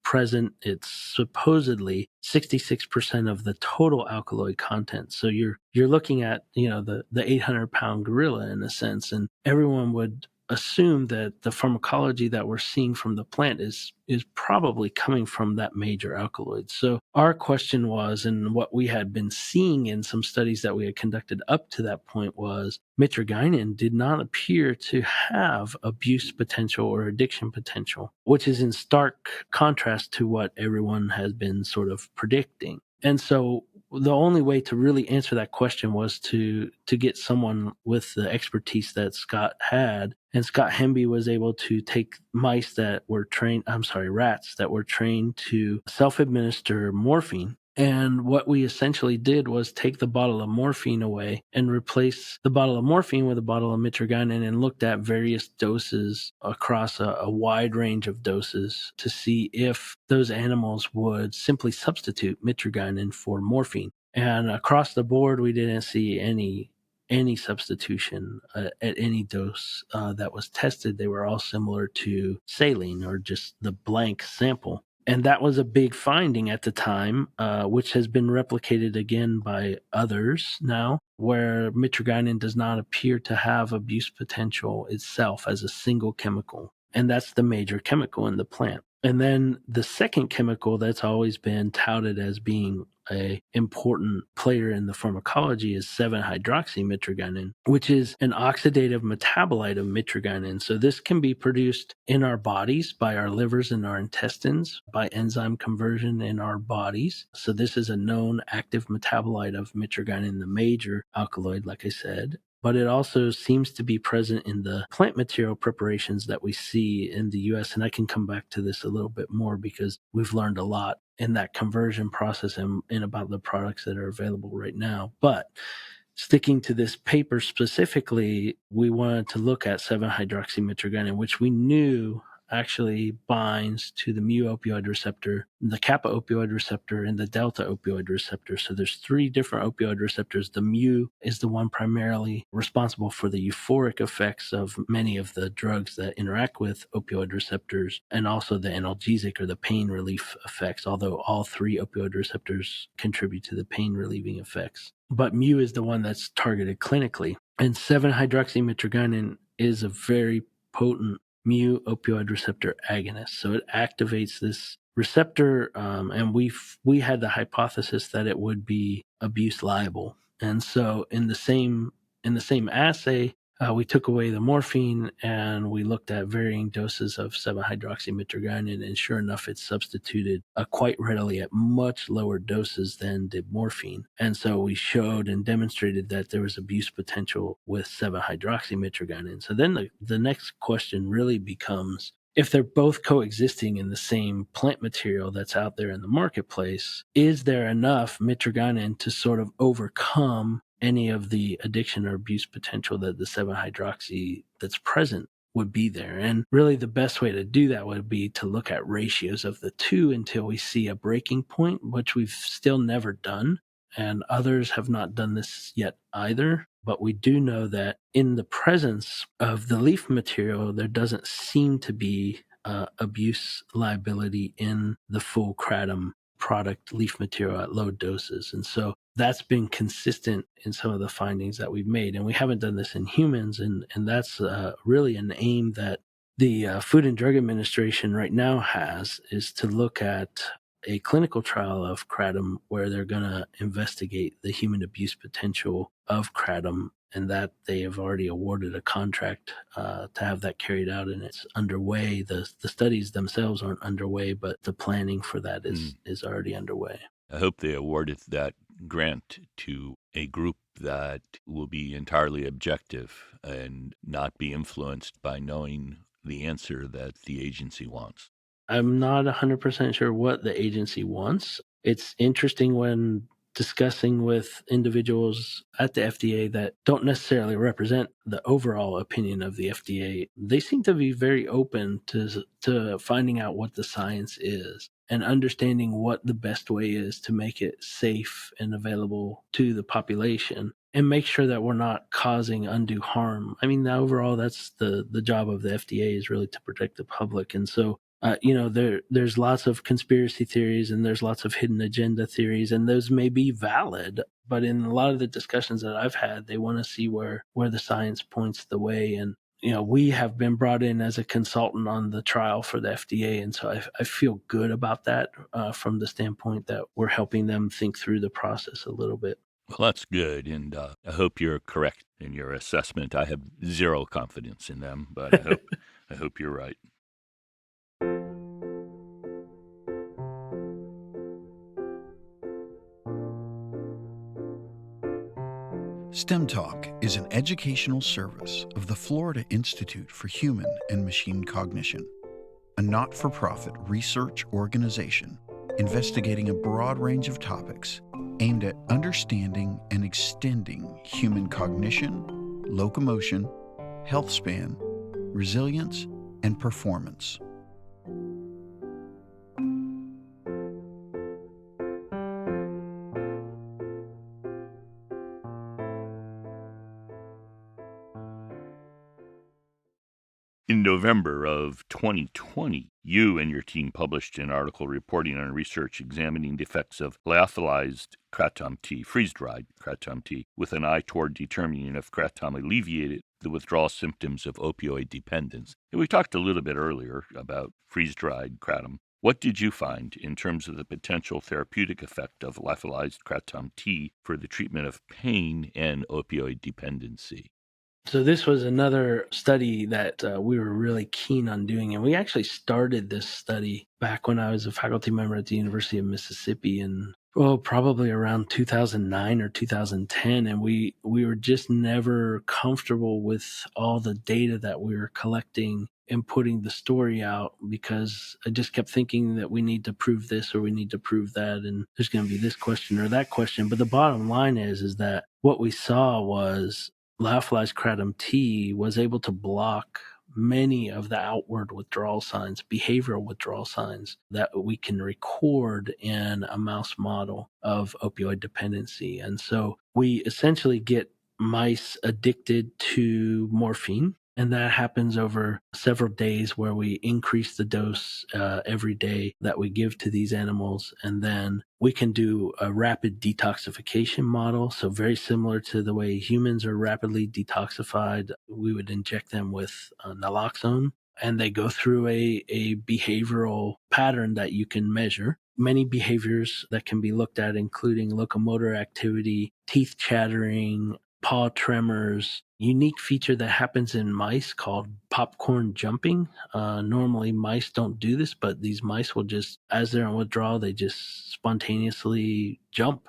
supposedly 66% of the total alkaloid content. So you're looking at, the 800-pound gorilla in a sense, and everyone would assume that the pharmacology that we're seeing from the plant is probably coming from that major alkaloid. So our question was, and what we had been seeing in some studies that we had conducted up to that point, was mitragynine did not appear to have abuse potential or addiction potential, which is in stark contrast to what everyone has been sort of predicting. And so the only way to really answer that question was to get someone with the expertise that Scott had. And Scott Hemby was able to take rats that were trained to self-administer morphine. And what we essentially did was take the bottle of morphine away and replace the bottle of morphine with a bottle of mitragynine, and looked at various doses across a wide range of doses to see if those animals would simply substitute mitragynine for morphine. And across the board, we didn't see any substitution at any dose that was tested. They were all similar to saline, or just the blank sample. And that was a big finding at the time, which has been replicated again by others now, where mitragynine does not appear to have abuse potential itself as a single chemical. And that's the major chemical in the plant. And then the second chemical that's always been touted as being a important player in the pharmacology is 7-hydroxymitragynine, which is an oxidative metabolite of mitragynine. So this can be produced in our bodies by our livers and our intestines by enzyme conversion in our bodies. So this is a known active metabolite of mitragynine, the major alkaloid, like I said. But it also seems to be present in the plant material preparations that we see in the US. And I can come back to this a little bit more because we've learned a lot in that conversion process and about the products that are available right now. But sticking to this paper specifically, we wanted to look at 7-hydroxymitragynine, which we knew actually binds to the mu opioid receptor, the kappa opioid receptor, and the delta opioid receptor. So there's 3 different opioid receptors. The mu is the one primarily responsible for the euphoric effects of many of the drugs that interact with opioid receptors, and also the analgesic or the pain relief effects, although all 3 opioid receptors contribute to the pain relieving effects. But mu is the one that's targeted clinically. And 7-hydroxymitragynine is a very potent mu opioid receptor agonist. So it activates this receptor, and we had the hypothesis that it would be abuse liable. And so in the same assay, we took away the morphine and we looked at varying doses of 7-hydroxymitragynine, and sure enough, it substituted quite readily at much lower doses than did morphine. And so we showed and demonstrated that there was abuse potential with 7-hydroxymitragynine. So then the next question really becomes, if they're both coexisting in the same plant material that's out there in the marketplace, is there enough mitragynine to sort of overcome any of the addiction or abuse potential that the 7-hydroxy that's present would be there? And really the best way to do that would be to look at ratios of the two until we see a breaking point, which we've still never done. And others have not done this yet either. But we do know that in the presence of the leaf material, there doesn't seem to be abuse liability in the full kratom product leaf material at low doses. And so that's been consistent in some of the findings that we've made. And we haven't done this in humans. And that's really an aim that the Food and Drug Administration right now has, is to look at a clinical trial of kratom where they're going to investigate the human abuse potential of kratom, and that they have already awarded a contract to have that carried out, and it's underway. The studies themselves aren't underway, but the planning for that is already underway. I hope they awarded that grant to a group that will be entirely objective and not be influenced by knowing the answer that the agency wants. I'm not 100% sure what the agency wants. It's interesting when discussing with individuals at the FDA that don't necessarily represent the overall opinion of the FDA. They seem to be very open to finding out what the science is and understanding what the best way is to make it safe and available to the population, and make sure that we're not causing undue harm. I mean, overall, that's the job of the FDA, is really to protect the public. And so there's lots of conspiracy theories and there's lots of hidden agenda theories, and those may be valid. But in a lot of the discussions that I've had, they want to see where the science points the way. And, we have been brought in as a consultant on the trial for the FDA. And so I feel good about that from the standpoint that we're helping them think through the process a little bit. Well, that's good, and I hope you're correct in your assessment. I have zero confidence in them, but I hope you're right. STEM Talk is an educational service of the Florida Institute for Human and Machine Cognition, a not-for-profit research organization investigating a broad range of topics aimed at understanding and extending human cognition, locomotion, health span, resilience, and performance. In November of 2020, You and your team published an article reporting on research examining the effects of lyophilized Kratom tea, freeze-dried Kratom tea, with an eye toward determining if Kratom alleviated the withdrawal symptoms of opioid dependence. And we talked a little bit earlier about freeze-dried Kratom. What did you find in terms of the potential therapeutic effect of lyophilized Kratom tea for the treatment of pain and opioid dependency? So this was another study that we were really keen on doing, and we actually started this study back when I was a faculty member at the University of Mississippi in probably around 2009 or 2010, and we were just never comfortable with all the data that we were collecting and putting the story out, because I just kept thinking that we need to prove this or we need to prove that, and there's going to be this question or that question. But the bottom line is that what we saw was lyophilized Kratom tea was able to block many of the outward withdrawal signs, behavioral withdrawal signs that we can record in a mouse model of opioid dependency. And so we essentially get mice addicted to morphine. And that happens over several days, where we increase the dose every day that we give to these animals. And then we can do a rapid detoxification model. So very similar to the way humans are rapidly detoxified, we would inject them with naloxone, and they go through a behavioral pattern that you can measure. Many behaviors that can be looked at, including locomotor activity, teeth chattering, paw tremors, unique feature that happens in mice called popcorn jumping. Normally mice don't do this, but these mice will just, as they're on withdrawal, they just spontaneously jump.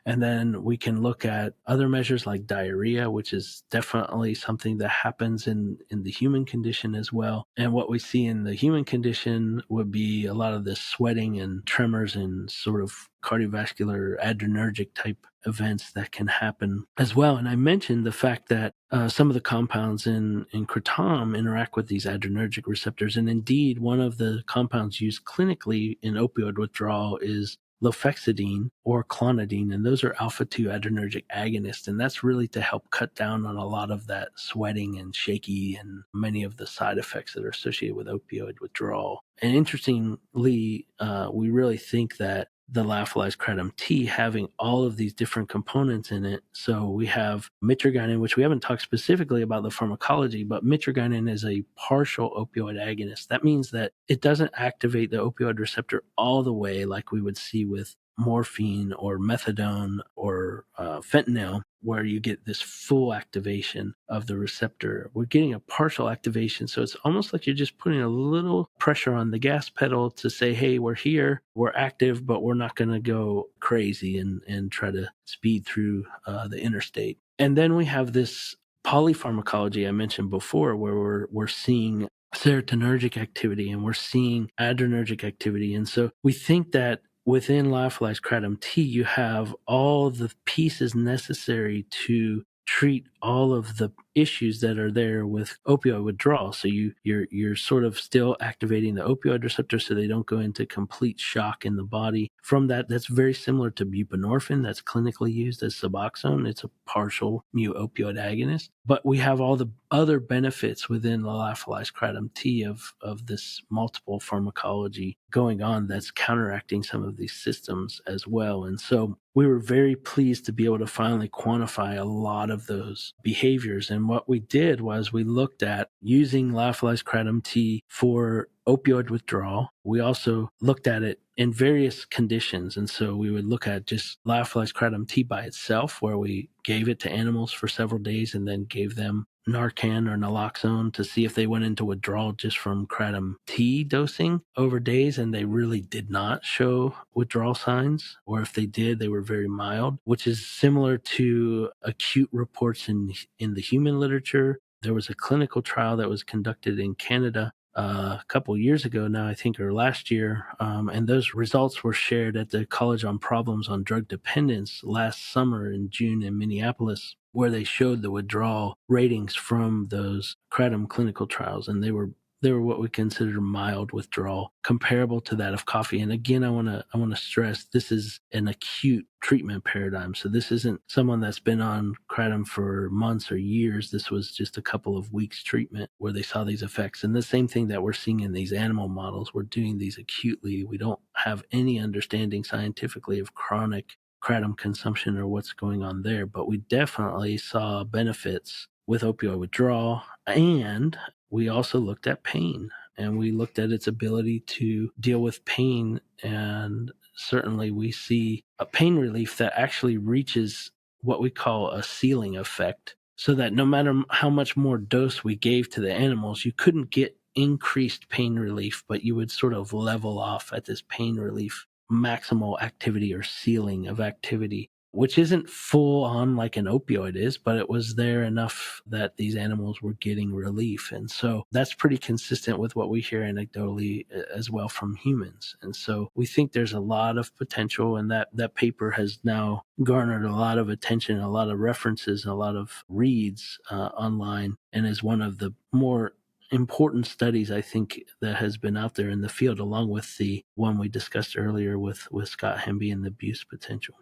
And then we can look at other measures like diarrhea, which is definitely something that happens in the human condition as well. And what we see in the human condition would be a lot of this sweating and tremors and sort of cardiovascular adrenergic type events that can happen as well. And I mentioned the fact that some of the compounds in Kratom interact with these adrenergic receptors. And indeed, one of the compounds used clinically in opioid withdrawal is lofexidine or clonidine, and those are alpha-2 adrenergic agonists, and that's really to help cut down on a lot of that sweating and shaky and many of the side effects that are associated with opioid withdrawal. And interestingly, we really think that the lyophilized Kratom tea having all of these different components in it. So we have mitragynine, which we haven't talked specifically about the pharmacology, but mitragynine is a partial opioid agonist. That means that it doesn't activate the opioid receptor all the way like we would see with morphine or methadone or fentanyl, where you get this full activation of the receptor. We're getting a partial activation. So it's almost like you're just putting a little pressure on the gas pedal to say, hey, we're here, we're active, but we're not going to go crazy and try to speed through the interstate. And then we have this polypharmacology I mentioned before, where we're seeing serotonergic activity and we're seeing adrenergic activity. And so we think that within lyophilized Kratom tea, you have all the pieces necessary to treat all of the issues that are there with opioid withdrawal. So you're sort of still activating the opioid receptor so they don't go into complete shock in the body. From that, that's very similar to buprenorphine that's clinically used as Suboxone. It's a partial mu opioid agonist. But we have all the other benefits within the lyophilized Kratom tea of this multiple pharmacology going on that's counteracting some of these systems as well. And so we were very pleased to be able to finally quantify a lot of those behaviors. And what we did was we looked at using lyophilized Kratom tea for opioid withdrawal. We also looked at it in various conditions. And so we would look at just lyophilized Kratom tea by itself, where we gave it to animals for several days and then gave them Narcan or naloxone to see if they went into withdrawal just from Kratom tea dosing over days, and they really did not show withdrawal signs, or if they did, they were very mild, which is similar to acute reports in the human literature. There was a clinical trial that was conducted in Canada a couple years ago now, I think, or last year, and those results were shared at the College on Problems on Drug Dependence last summer in June in Minneapolis, where they showed the withdrawal ratings from those Kratom clinical trials, and they were they were what we consider mild withdrawal, comparable to that of coffee. And again, I want to stress this is an acute treatment paradigm. So this isn't someone that's been on kratom for months or years. This was just a couple of weeks treatment where they saw these effects. And the same thing that we're seeing in these animal models, we're doing these acutely. We don't have any understanding scientifically of chronic kratom consumption or what's going on there, but we definitely saw benefits with opioid withdrawal. And we also looked at pain, and we looked at its ability to deal with pain. And certainly we see a pain relief that actually reaches what we call a ceiling effect, so that no matter how much more dose we gave to the animals, you couldn't get increased pain relief, but you would sort of level off at this pain relief maximal activity or ceiling of activity, which isn't full on like an opioid is, but it was there enough that these animals were getting relief. And so that's pretty consistent with what we hear anecdotally as well from humans. And so we think there's a lot of potential, and that paper has now garnered a lot of attention, a lot of references, and a lot of reads online, and is one of the more important studies, I think, that has been out there in the field, along with the one we discussed earlier with Scott Hemby and the abuse potential.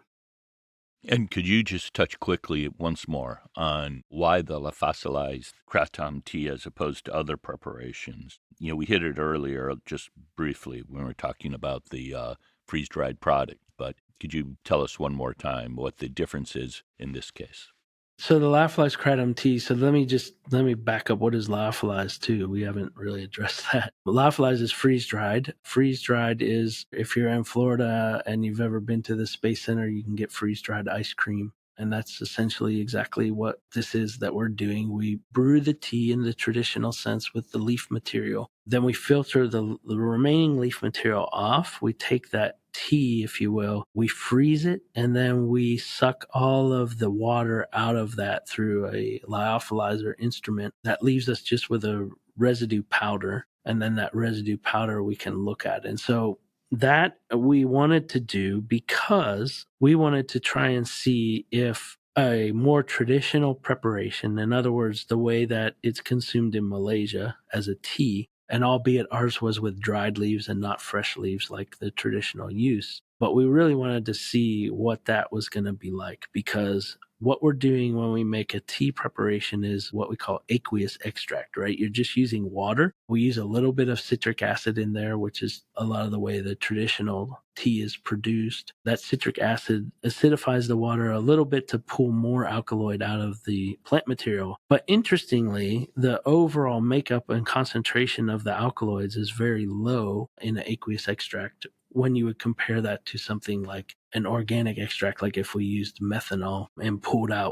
And could you just touch quickly once more on why the lyophilized kratom tea as opposed to other preparations? We hit it earlier just briefly when we were talking about the freeze-dried product, but could you tell us one more time what the difference is in this case? So the lyophilized kratom tea, so let me back up. What is lyophilized too? We haven't really addressed that. Lyophilized is freeze-dried. Freeze-dried is, if you're in Florida and you've ever been to the Space Center, you can get freeze-dried ice cream. And that's essentially exactly what this is that we're doing. We brew the tea in the traditional sense with the leaf material. Then we filter the remaining leaf material off. We take that tea, if you will, we freeze it, and then we suck all of the water out of that through a lyophilizer instrument that leaves us just with a residue powder. And then that residue powder we can look at. And so that we wanted to do because we wanted to try and see if a more traditional preparation, in other words, the way that it's consumed in Malaysia as a tea, and albeit ours was with dried leaves and not fresh leaves like the traditional use, but we really wanted to see what that was going to be like, because what we're doing when we make a tea preparation is what we call aqueous extract, right? You're just using water. We use a little bit of citric acid in there, which is a lot of the way the traditional tea is produced. That citric acid acidifies the water a little bit to pull more alkaloid out of the plant material. But interestingly, the overall makeup and concentration of the alkaloids is very low in the aqueous extract when you would compare that to something like an organic extract. Like if we used methanol and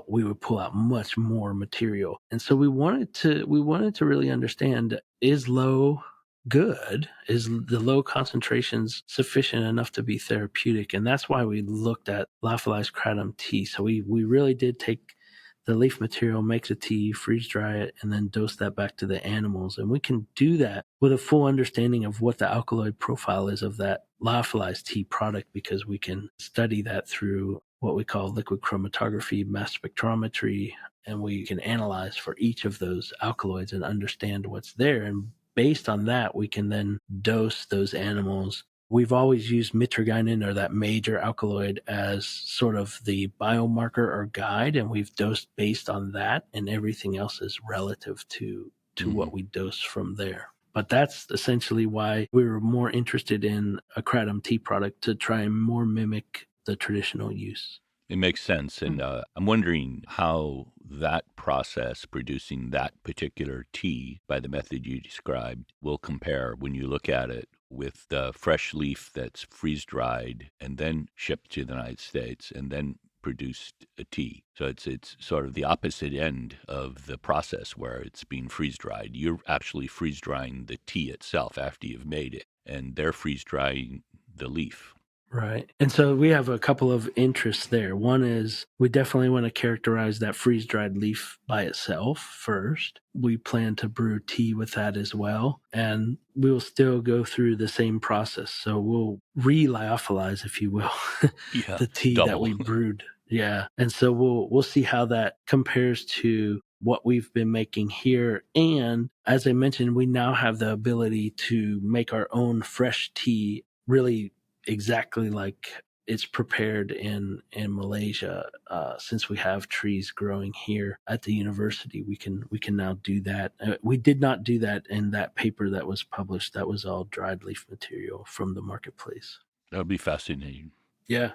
we would pull out much more material. And so we wanted to really understand, is low good? Is the low concentrations sufficient enough to be therapeutic? And that's why we looked at lyophilized kratom tea. So we really did take the leaf material, make the tea, freeze dry it, and then dose that back to the animals. And we can do that with a full understanding of what the alkaloid profile is of that lyophilized tea product, because we can study that through what we call liquid chromatography, mass spectrometry, and we can analyze for each of those alkaloids and understand what's there. And based on that, we can then dose those animals. We've always used mitragynine, or that major alkaloid, as sort of the biomarker or guide, and we've dosed based on that, and everything else is relative to what we dose from there. But that's essentially why we were more interested in a kratom tea product, to try and more mimic the traditional use. It makes sense. And I'm wondering how that process, producing that particular tea by the method you described, will compare when you look at it with the fresh leaf that's freeze-dried and then shipped to the United States and then produced a tea. So it's sort of the opposite end of the process where it's being freeze-dried. You're actually freeze-drying the tea itself after you've made it, and they're freeze-drying the leaf. Right. And so we have a couple of interests there. One is we definitely want to characterize that freeze-dried leaf by itself first. We plan to brew tea with that as well. And we'll still go through the same process. So we'll re-lyophilize, if you will, the tea that we brewed. Yeah. And so we'll see how that compares to what we've been making here. And as I mentioned, we now have the ability to make our own fresh tea really exactly like it's prepared in Malaysia. Since we have trees growing here at the university, we can now do that. We did not do that in that paper that was published. That was all dried leaf material from the marketplace. That would be fascinating. Yeah.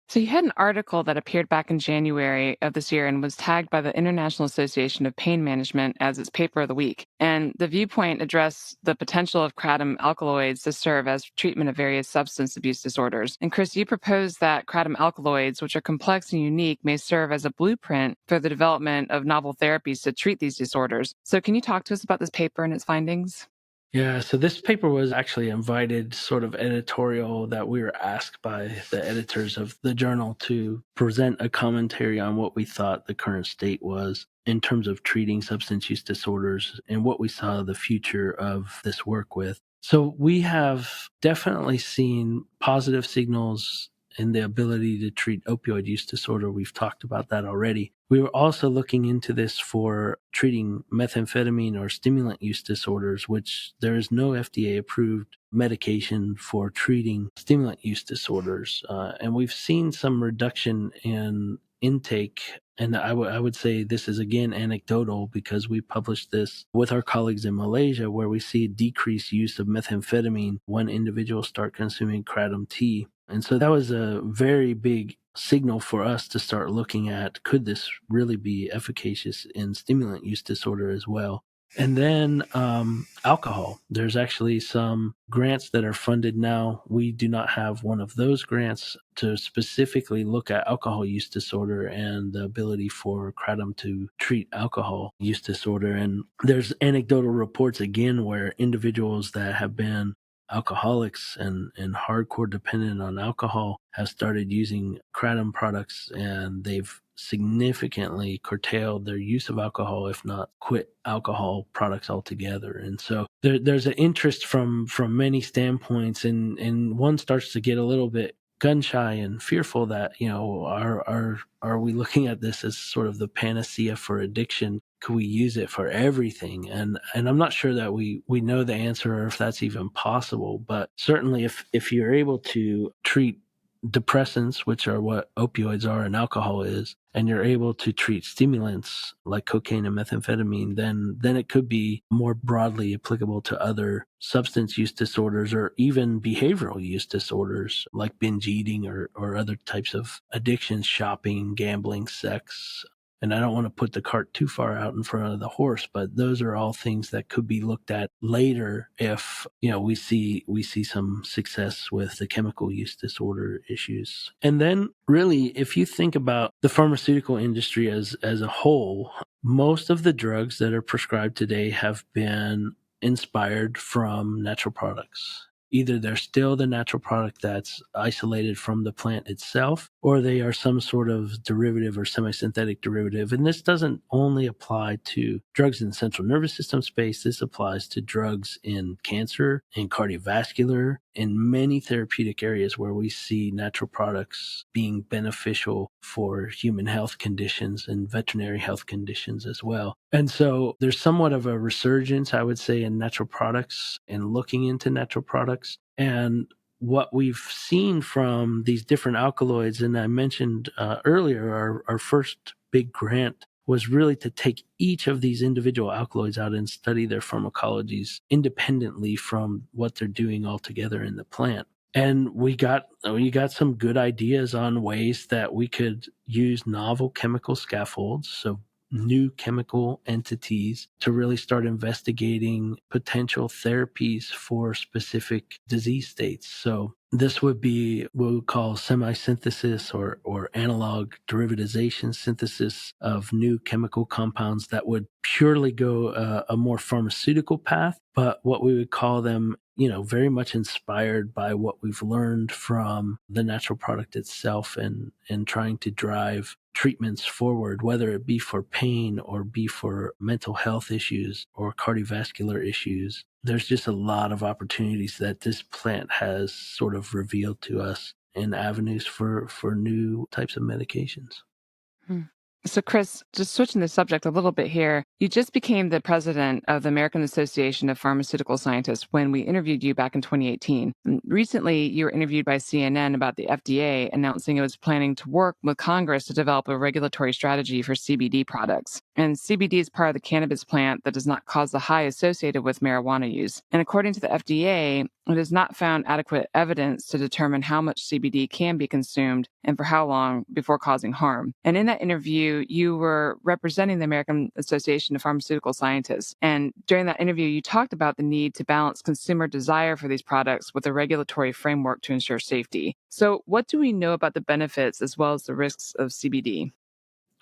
So you had an article that appeared back in January of this year and was tagged by the International Association of Pain Management as its paper of the week. And the viewpoint addressed the potential of kratom alkaloids to serve as treatment of various substance abuse disorders. And Chris, you proposed that kratom alkaloids, which are complex and unique, may serve as a blueprint for the development of novel therapies to treat these disorders. So can you talk to us about this paper and its findings? Yeah, so this paper was actually invited sort of editorial that we were asked by the editors of the journal to present a commentary on what we thought the current state was in terms of treating substance use disorders and what we saw the future of this work with. So we have definitely seen positive signals in the ability to treat opioid use disorder. We've talked about that already. We were also looking into this for treating methamphetamine or stimulant use disorders, which there is no FDA approved medication for treating stimulant use disorders. And we've seen some reduction in intake. And I would say this is again anecdotal because we published this with our colleagues in Malaysia, where we see decreased use of methamphetamine when individuals start consuming kratom tea. And so that was a very big signal for us to start looking at, could this really be efficacious in stimulant use disorder as well? And then alcohol. There's actually some grants that are funded now. We do not have one of those grants to specifically look at alcohol use disorder and the ability for kratom to treat alcohol use disorder. And there's anecdotal reports again where individuals that have been alcoholics and hardcore dependent on alcohol have started using kratom products, and they've significantly curtailed their use of alcohol, if not quit alcohol products altogether. And so there's an interest from many standpoints, and one starts to get a little bit gun shy and fearful that, are we looking at this as sort of the panacea for addiction? Could we use it for everything? And I'm not sure that we know the answer or if that's even possible, but certainly if you're able to treat depressants, which are what opioids are and alcohol is, and you're able to treat stimulants like cocaine and methamphetamine, then it could be more broadly applicable to other substance use disorders or even behavioral use disorders like binge eating or other types of addictions, shopping, gambling, sex. And I don't want to put the cart too far out in front of the horse, but those are all things that could be looked at later if, we see some success with the chemical use disorder issues. And then really, if you think about the pharmaceutical industry as a whole, most of the drugs that are prescribed today have been inspired from natural products. Either they're still the natural product that's isolated from the plant itself, or they are some sort of derivative or semi-synthetic derivative. And this doesn't only apply to drugs in the central nervous system space. This applies to drugs in cancer, in cardiovascular, in many therapeutic areas where we see natural products being beneficial for human health conditions and veterinary health conditions as well. And so there's somewhat of a resurgence, I would say, in natural products and looking into natural products. And what we've seen from these different alkaloids, and I mentioned earlier, our first big grant was really to take each of these individual alkaloids out and study their pharmacologies independently from what they're doing altogether in the plant. And we got some good ideas on ways that we could use novel chemical scaffolds, so new chemical entities, to really start investigating potential therapies for specific disease states. So this would be what we call semi-synthesis or analog derivatization synthesis of new chemical compounds that would purely go a more pharmaceutical path, but what we would call them, very much inspired by what we've learned from the natural product itself and trying to drive treatments forward, whether it be for pain or be for mental health issues or cardiovascular issues. There's just a lot of opportunities that this plant has sort of revealed to us and avenues for new types of medications. So, Chris, just switching the subject a little bit here, you just became the president of the American Association of Pharmaceutical Scientists when we interviewed you back in 2018. And recently, you were interviewed by CNN about the FDA announcing it was planning to work with Congress to develop a regulatory strategy for CBD products. And CBD is part of the cannabis plant that does not cause the high associated with marijuana use. And according to the FDA, it has not found adequate evidence to determine how much CBD can be consumed and for how long before causing harm. And in that interview, you were representing the American Association of Pharmaceutical Scientists. And during that interview, you talked about the need to balance consumer desire for these products with a regulatory framework to ensure safety. So, what do we know about the benefits as well as the risks of CBD?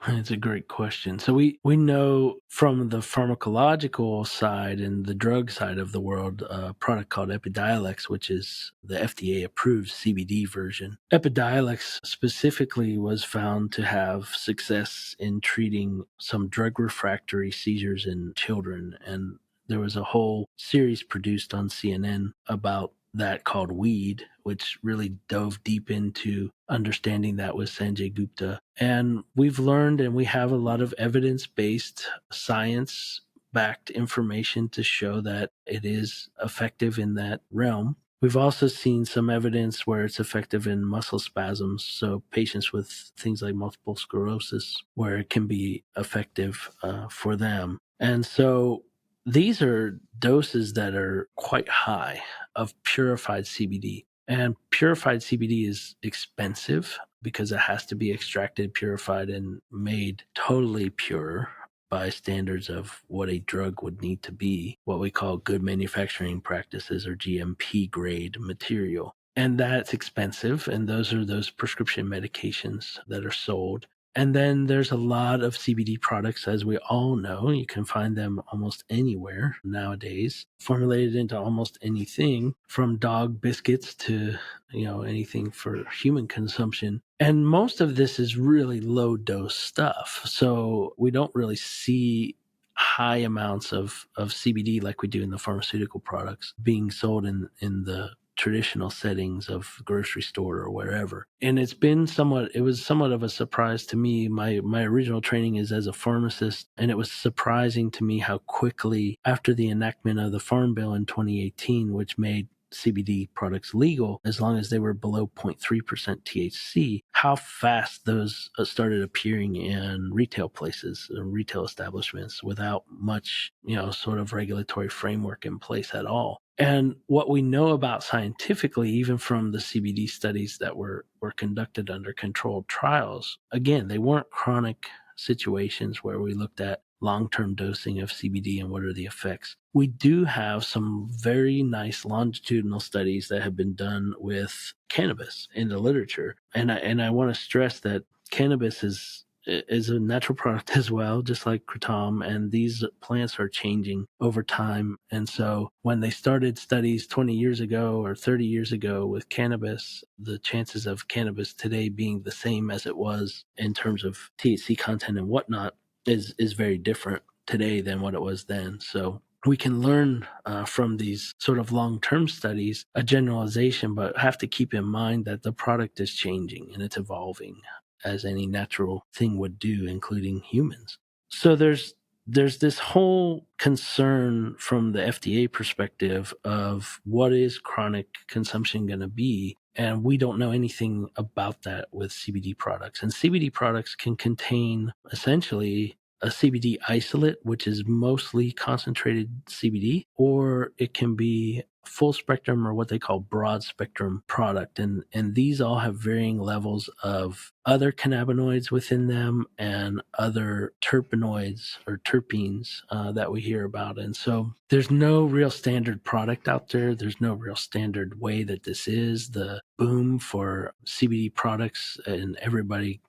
It's a great question. So we know from the pharmacological side and the drug side of the world, a product called Epidiolex, which is the FDA-approved CBD version. Epidiolex specifically was found to have success in treating some drug-refractory seizures in children, and there was a whole series produced on CNN about that called Weed, which really dove deep into understanding that with Sanjay Gupta. And we've learned and we have a lot of evidence-based, science-backed information to show that it is effective in that realm. We've also seen some evidence where it's effective in muscle spasms, so patients with things like multiple sclerosis, where it can be effective for them. And so these are doses that are quite high of purified CBD. And purified CBD is expensive because it has to be extracted, purified, and made totally pure by standards of what a drug would need to be, what we call good manufacturing practices or GMP grade material. And that's expensive, and those are those prescription medications that are sold. And then there's a lot of CBD products, as we all know. You can find them almost anywhere nowadays, formulated into almost anything from dog biscuits to, anything for human consumption. And most of this is really low dose stuff. So we don't really see high amounts of CBD like we do in the pharmaceutical products being sold in the traditional settings of grocery store or wherever. And it was somewhat of a surprise to me. My original training is as a pharmacist, and it was surprising to me how quickly after the enactment of the Farm Bill in 2018, which made CBD products legal as long as they were below 0.3% THC, how fast those started appearing in retail places, retail establishments without much, sort of regulatory framework in place at all. And what we know about scientifically, even from the CBD studies that were conducted under controlled trials, again, they weren't chronic situations where we looked at long-term dosing of CBD and what are the effects. We do have some very nice longitudinal studies that have been done with cannabis in the literature. And I want to stress that cannabis is a natural product as well, just like Kratom, and these plants are changing over time. And so when they started studies 20 years ago or 30 years ago with cannabis, the chances of cannabis today being the same as it was in terms of THC content and whatnot is very different today than what it was then. So we can learn from these sort of long-term studies a generalization, but have to keep in mind that the product is changing and it's evolving as any natural thing would do, including humans. So there's this whole concern from the FDA perspective of what is chronic consumption going to be, and we don't know anything about that with CBD products. And CBD products can contain essentially a CBD isolate, which is mostly concentrated CBD, or it can be full spectrum or what they call broad spectrum product. And these all have varying levels of other cannabinoids within them and other terpenoids or terpenes that we hear about. And so there's no real standard product out there. There's no real standard way that this is. The boom for CBD products and everybody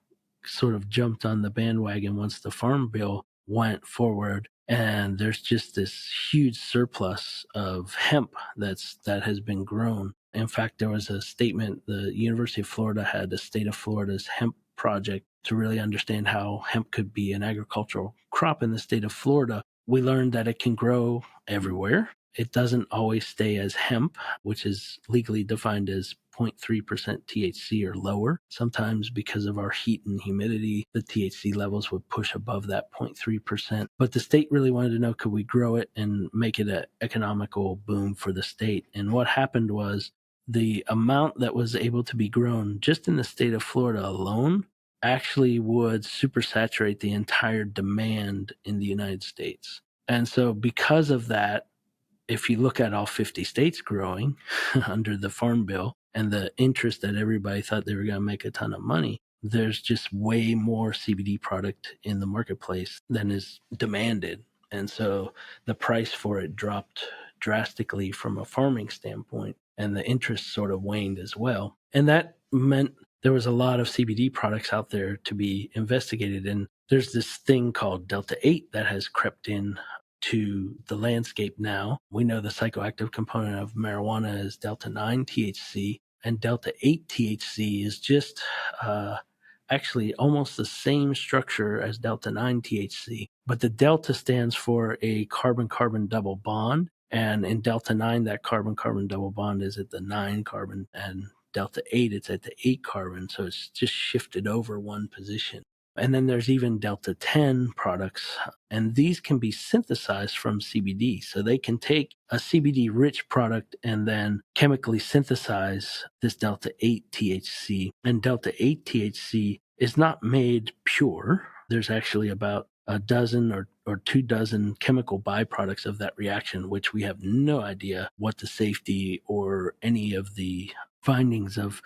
sort of jumped on the bandwagon once the Farm Bill went forward. And there's just this huge surplus of hemp that has been grown. In fact, there was a statement, the University of Florida had the state of Florida's hemp project to really understand how hemp could be an agricultural crop in the state of Florida. We learned that it can grow everywhere. It doesn't always stay as hemp, which is legally defined as 0.3% THC or lower. Sometimes because of our heat and humidity, the THC levels would push above that 0.3%. But the state really wanted to know, could we grow it and make it an economical boom for the state? And what happened was the amount that was able to be grown just in the state of Florida alone actually would supersaturate the entire demand in the United States. And so because of that, if you look at all 50 states growing under the Farm Bill and the interest that everybody thought they were going to make a ton of money, there's just way more CBD product in the marketplace than is demanded. And so the price for it dropped drastically from a farming standpoint, and the interest sort of waned as well. And that meant there was a lot of CBD products out there to be investigated. And there's this thing called Delta 8 that has crept in to the landscape now. We know the psychoactive component of marijuana is Delta 9 THC, and Delta 8 THC is just actually almost the same structure as Delta 9 THC. But the Delta stands for a carbon-carbon double bond. And in Delta 9, that carbon-carbon double bond is at the 9 carbon, and Delta 8, it's at the 8 carbon. So it's just shifted over one position. And then there's even Delta 10 products, and these can be synthesized from CBD. So they can take a CBD-rich product and then chemically synthesize this Delta 8 THC. And Delta 8 THC is not made pure. There's actually about a dozen or 2 dozen chemical byproducts of that reaction, which we have no idea what the safety or any of the findings of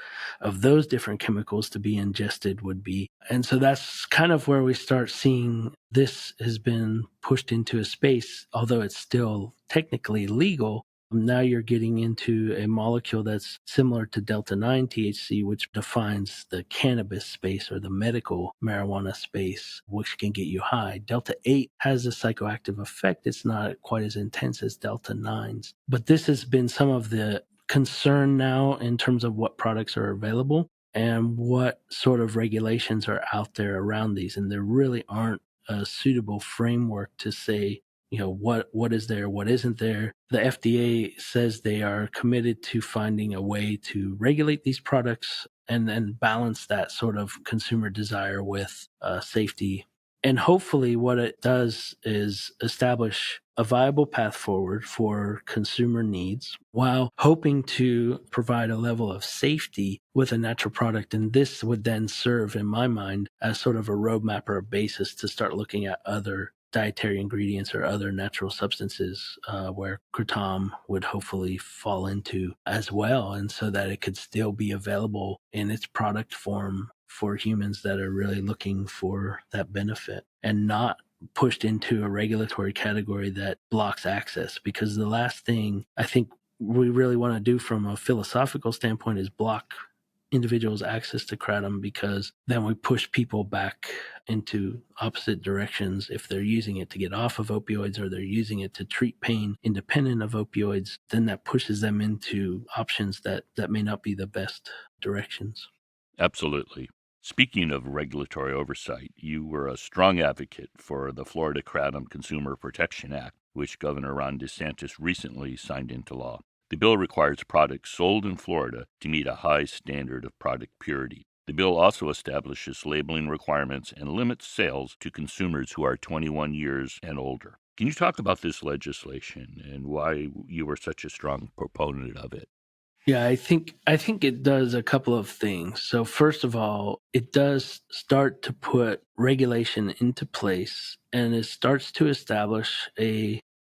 those different chemicals to be ingested would be. And so that's kind of where we start seeing this has been pushed into a space, although it's still technically legal. Now you're getting into a molecule that's similar to Delta 9 THC, which defines the cannabis space or the medical marijuana space, which can get you high. Delta 8 has a psychoactive effect. It's not quite as intense as Delta 9s. But this has been some of the concern now in terms of what products are available and what sort of regulations are out there around these. And there really aren't a suitable framework to say, what is there, what isn't there. The FDA says they are committed to finding a way to regulate these products and then balance that sort of consumer desire with safety. And hopefully what it does is establish a viable path forward for consumer needs while hoping to provide a level of safety with a natural product. And this would then serve, in my mind, as sort of a roadmap or a basis to start looking at other dietary ingredients or other natural substances where Kratom would hopefully fall into as well. And so that it could still be available in its product form for humans that are really looking for that benefit and not pushed into a regulatory category that blocks access. Because the last thing I think we really want to do from a philosophical standpoint is block individuals' access to Kratom, because then we push people back into opposite directions. If they're using it to get off of opioids or they're using it to treat pain independent of opioids, then that pushes them into options that may not be the best directions. Absolutely. Speaking of regulatory oversight, you were a strong advocate for the Florida Kratom Consumer Protection Act, which Governor Ron DeSantis recently signed into law. The bill requires products sold in Florida to meet a high standard of product purity. The bill also establishes labeling requirements and limits sales to consumers who are 21 years and older. Can you talk about this legislation and why you were such a strong proponent of it? Yeah, I think it does a couple of things. So first of all, it does start to put regulation into place, and it starts to establish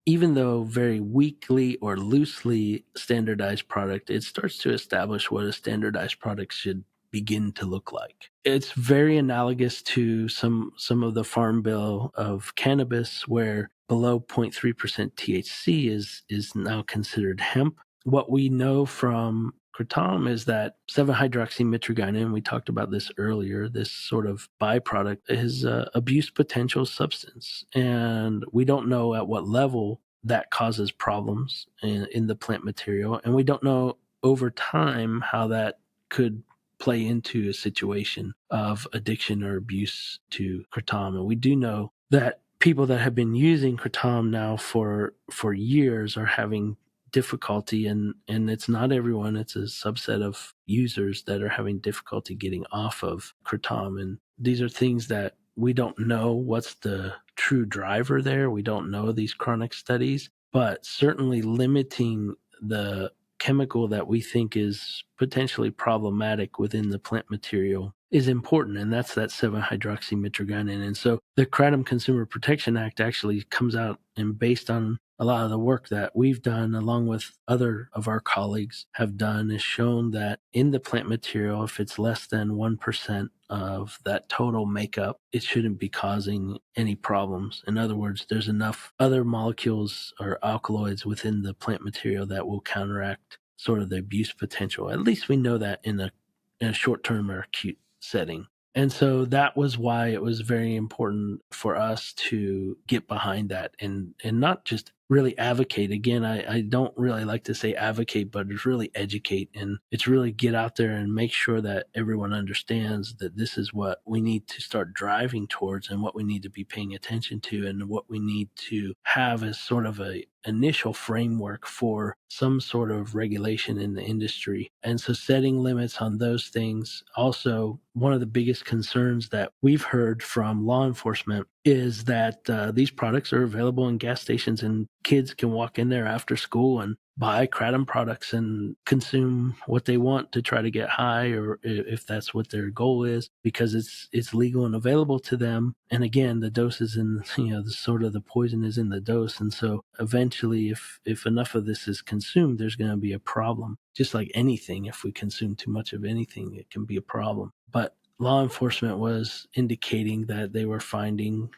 even though very weakly or loosely standardized product, it starts to establish what a standardized product should begin to look like. It's very analogous to some of the Farm Bill of cannabis, where below 0.3% THC is now considered hemp. What we know from Kratom is that 7-hydroxymitragynine, and we talked about this earlier, this sort of byproduct is an abuse potential substance. And we don't know at what level that causes problems in the plant material. And we don't know over time how that could play into a situation of addiction or abuse to Kratom. And we do know that people that have been using Kratom now for years are having difficulty, and it's not everyone, it's a subset of users that are having difficulty getting off of Kratom. And these are things that we don't know what's the true driver there. We don't know these chronic studies, but certainly limiting the chemical that we think is potentially problematic within the plant material is important, and that's that 7-hydroxymitragynine. And so the Kratom Consumer Protection Act actually comes out, and based on a lot of the work that we've done, along with other of our colleagues have done, is shown that in the plant material, if it's less than 1% of that total makeup, it shouldn't be causing any problems. In other words, there's enough other molecules or alkaloids within the plant material that will counteract sort of the abuse potential. At least we know that in a short-term or acute setting. And so that was why it was very important for us to get behind that and not just really advocate. Again, I don't really like to say advocate, but it's really educate, and it's really get out there and make sure that everyone understands that this is what we need to start driving towards and what we need to be paying attention to and what we need to have as sort of a initial framework for some sort of regulation in the industry. And so setting limits on those things. Also, one of the biggest concerns that we've heard from law enforcement is that these products are available in gas stations, and kids can walk in there after school and buy Kratom products and consume what they want to try to get high, or if that's what their goal is, because it's legal and available to them. And again, the dose is in, the sort of the poison is in the dose. And so eventually, if enough of this is consumed, there's going to be a problem. Just like anything, if we consume too much of anything, it can be a problem. But law enforcement was indicating that they were finding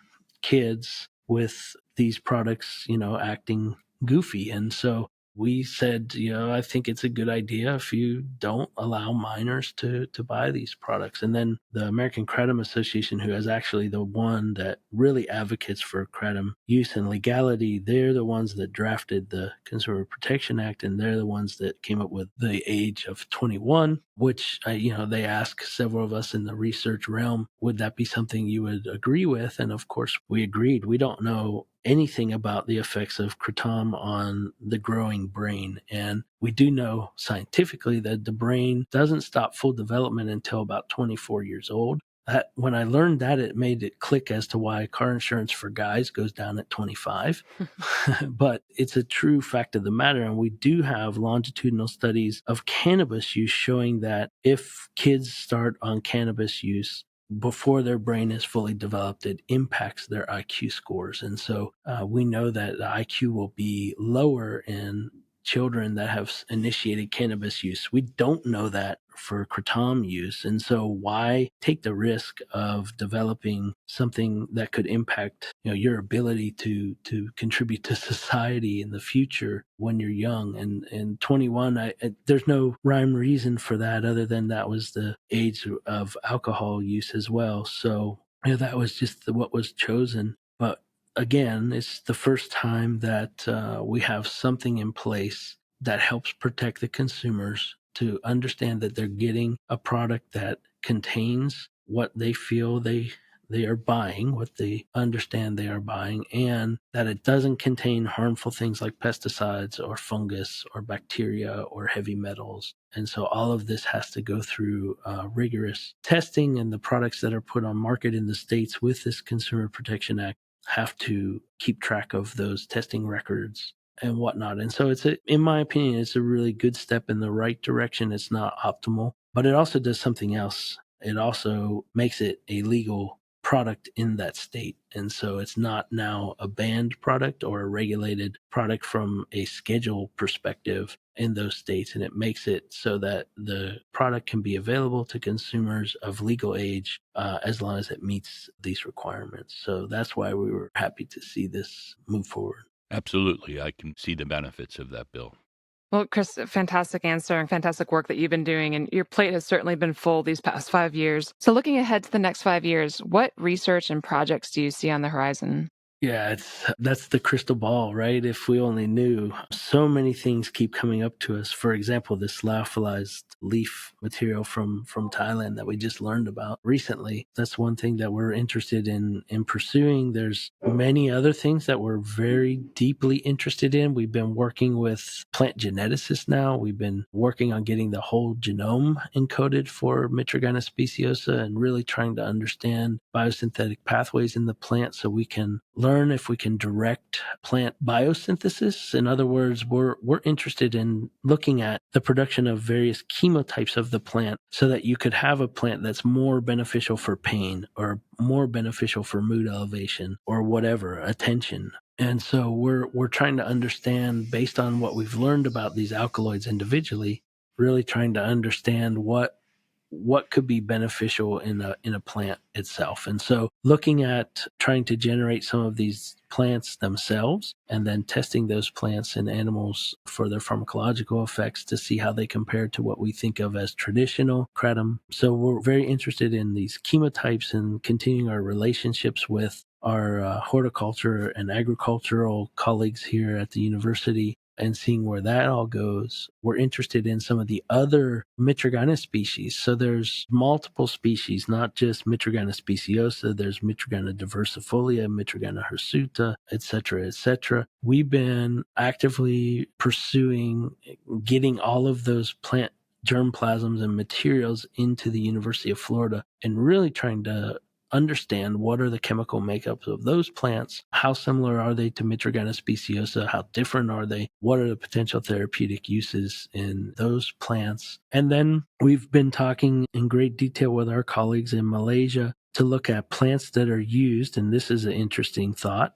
kids with these products, acting goofy. And so we said, I think it's a good idea if you don't allow minors to buy these products. And then the American Kratom Association, who is actually the one that really advocates for Kratom use and legality, they're the ones that drafted the Consumer Protection Act, and they're the ones that came up with the age of 21, which, they asked several of us in the research realm, would that be something you would agree with? And of course, we agreed. We don't know anything about the effects of Kratom on the growing brain. And we do know scientifically that the brain doesn't stop full development until about 24 years old. When I learned that, it made it click as to why car insurance for guys goes down at 25. But it's a true fact of the matter. And we do have longitudinal studies of cannabis use showing that if kids start on cannabis use before their brain is fully developed, it impacts their IQ scores. And so we know that the IQ will be lower in children that have initiated cannabis use. We don't know that for Kratom use. And so why take the risk of developing something that could impact, your ability to contribute to society in the future when you're young? And 21, there's no rhyme or reason for that other than that was the age of alcohol use as well. So that was just what was chosen. But again, it's the first time that we have something in place that helps protect the consumers to understand that they're getting a product that contains what they feel they are buying, what they understand they are buying, and that it doesn't contain harmful things like pesticides or fungus or bacteria or heavy metals. And so all of this has to go through rigorous testing, and the products that are put on market in the states with this Consumer Protection Act have to keep track of those testing records and whatnot. And so in my opinion, it's a really good step in the right direction. It's not optimal, but it also does something else. It also makes it a legal product in that state. And so it's not now a banned product or a regulated product from a schedule perspective in those states. And it makes it so that the product can be available to consumers of legal age as long as it meets these requirements. So that's why we were happy to see this move forward. Absolutely. I can see the benefits of that bill. Well, Chris, fantastic answer and fantastic work that you've been doing. And your plate has certainly been full these past 5 years. So looking ahead to the next 5 years, what research and projects do you see on the horizon? Yeah, that's the crystal ball, right? If we only knew. So many things keep coming up to us. For example, this lyophilized leaf material from Thailand that we just learned about recently. That's one thing that we're interested in pursuing. There's many other things that we're very deeply interested in. We've been working with plant geneticists now. We've been working on getting the whole genome encoded for Mitragyna speciosa and really trying to understand biosynthetic pathways in the plant so we can learn if we can direct plant biosynthesis. In other words, we're interested in looking at the production of various chemotypes of the plant so that you could have a plant that's more beneficial for pain or more beneficial for mood elevation or whatever, attention. And so we're trying to understand, based on what we've learned about these alkaloids individually, really trying to understand what could be beneficial in a plant itself. And so looking at trying to generate some of these plants themselves and then testing those plants in animals for their pharmacological effects to see how they compare to what we think of as traditional kratom. So we're very interested in these chemotypes and continuing our relationships with our horticulture and agricultural colleagues here at the university and seeing where that all goes. We're interested in some of the other Mitragyna species. So there's multiple species, not just Mitragyna speciosa. There's Mitragyna diversifolia, Mitragyna hirsuta, et cetera, et cetera. We've been actively pursuing getting all of those plant germplasms and materials into the University of Florida and really trying to understand what are the chemical makeups of those plants, how similar are they to Mitragyna speciosa, how different are they, what are the potential therapeutic uses in those plants. And then we've been talking in great detail with our colleagues in Malaysia to look at plants that are used, and this is an interesting thought,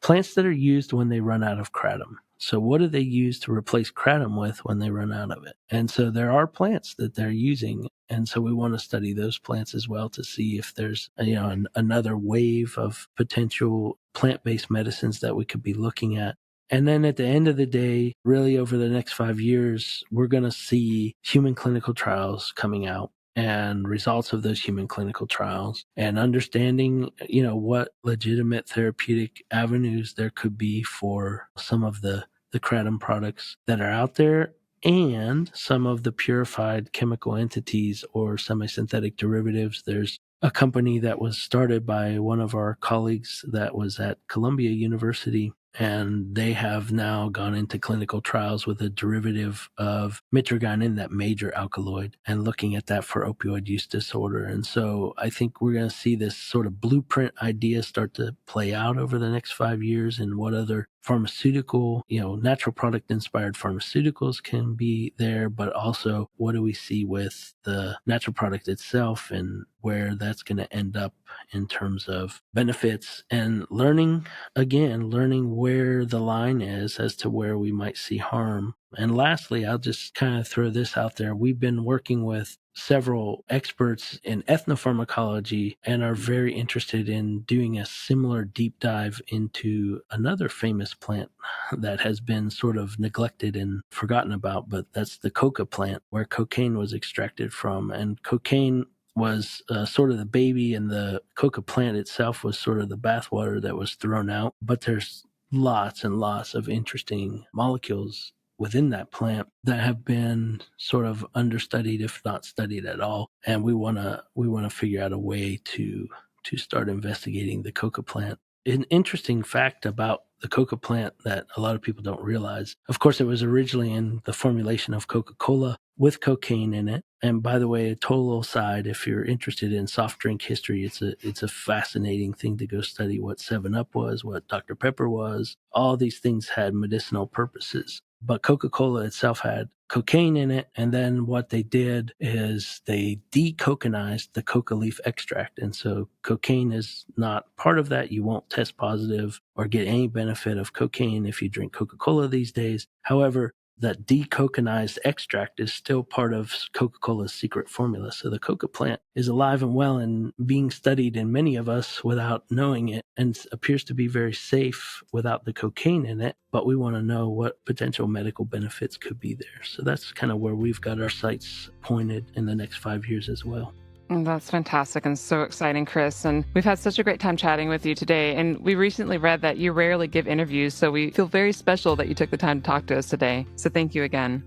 plants that are used when they run out of kratom. So what do they use to replace kratom with when they run out of it? And so there are plants that they're using. And so we want to study those plants as well to see if there's another wave of potential plant-based medicines that we could be looking at. And then at the end of the day, really over the next 5 years, we're going to see human clinical trials coming out and results of those human clinical trials and understanding, what legitimate therapeutic avenues there could be for some of the kratom products that are out there and some of the purified chemical entities or semi-synthetic derivatives. There's a company that was started by one of our colleagues that was at Columbia University, and they have now gone into clinical trials with a derivative of mitragynine, that major alkaloid, and looking at that for opioid use disorder. And so I think we're going to see this sort of blueprint idea start to play out over the next 5 years, and what other pharmaceutical, natural product inspired pharmaceuticals can be there, but also what do we see with the natural product itself and where that's going to end up in terms of benefits, and learning where the line is as to where we might see harm. And lastly, I'll just kind of throw this out there. We've been working with several experts in ethnopharmacology and are very interested in doing a similar deep dive into another famous plant that has been sort of neglected and forgotten about, but that's the coca plant, where cocaine was extracted from. And cocaine was sort of the baby, and the coca plant itself was sort of the bathwater that was thrown out. But there's lots and lots of interesting molecules within that plant that have been sort of understudied, if not studied at all. And we want to figure out a way to start investigating the coca plant. An interesting fact about the coca plant that a lot of people don't realize, of course, it was originally in the formulation of Coca-Cola with cocaine in it. And by the way, a total aside, if you're interested in soft drink history, it's a fascinating thing to go study what 7-Up was, what Dr. Pepper was. All these things had medicinal purposes. But Coca-Cola itself had cocaine in it, and then what they did is they decoconized the coca leaf extract. And so cocaine is not part of that. You won't test positive or get any benefit of cocaine if you drink Coca-Cola these days. However, that decoconized extract is still part of Coca-Cola's secret formula. So the coca plant is alive and well and being studied in many of us without knowing it, and appears to be very safe without the cocaine in it. But we want to know what potential medical benefits could be there. So that's kind of where we've got our sights pointed in the next 5 years as well. That's fantastic and so exciting, Chris. And we've had such a great time chatting with you today. And we recently read that you rarely give interviews, so we feel very special that you took the time to talk to us today. So thank you again.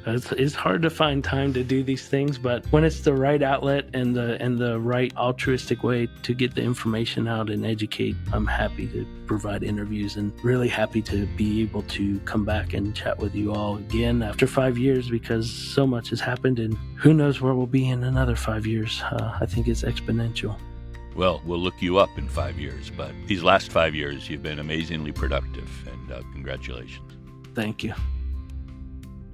It's hard to find time to do these things, but when it's the right outlet and the right altruistic way to get the information out and educate, I'm happy to provide interviews and really happy to be able to come back and chat with you all again after 5 years, because so much has happened and who knows where we'll be in another 5 years. I think it's exponential. Well, we'll look you up in 5 years, but these last 5 years, you've been amazingly productive, and congratulations. Thank you.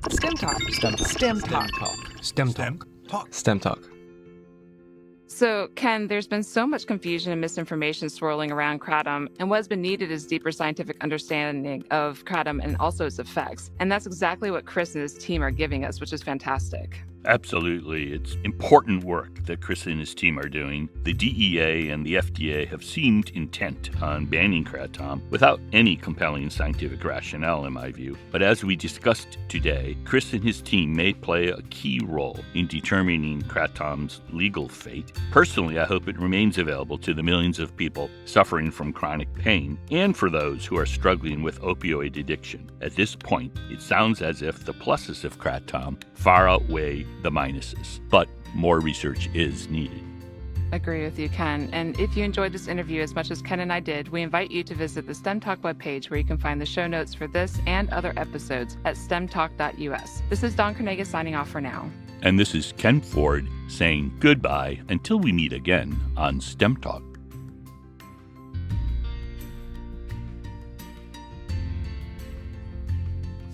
STEM Talk. STEM Talk. STEM Talk. So, Ken, there's been so much confusion and misinformation swirling around kratom, and what has been needed is deeper scientific understanding of kratom and also its effects. And that's exactly what Chris and his team are giving us, which is fantastic. Absolutely. It's important work that Chris and his team are doing. The DEA and the FDA have seemed intent on banning kratom without any compelling scientific rationale, in my view. But as we discussed today, Chris and his team may play a key role in determining kratom's legal fate. Personally, I hope it remains available to the millions of people suffering from chronic pain and for those who are struggling with opioid addiction. At this point, it sounds as if the pluses of kratom far outweigh the minuses, but more research is needed. Agree with you, Ken. And if you enjoyed this interview as much as Ken and I did, we invite you to visit the STEM Talk webpage where you can find the show notes for this and other episodes at stemtalk.us. This is Dawn Carnegie signing off for now. And this is Ken Ford saying goodbye until we meet again on STEM Talk.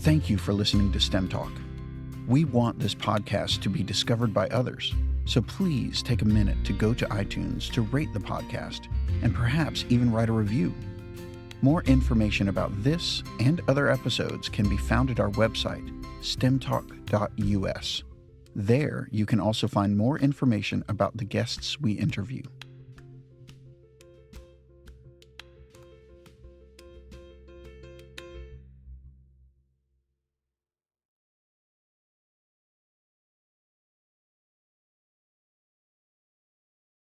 Thank you for listening to STEM Talk. We want this podcast to be discovered by others, so please take a minute to go to iTunes to rate the podcast and perhaps even write a review. More information about this and other episodes can be found at our website, stemtalk.us. There, you can also find more information about the guests we interview.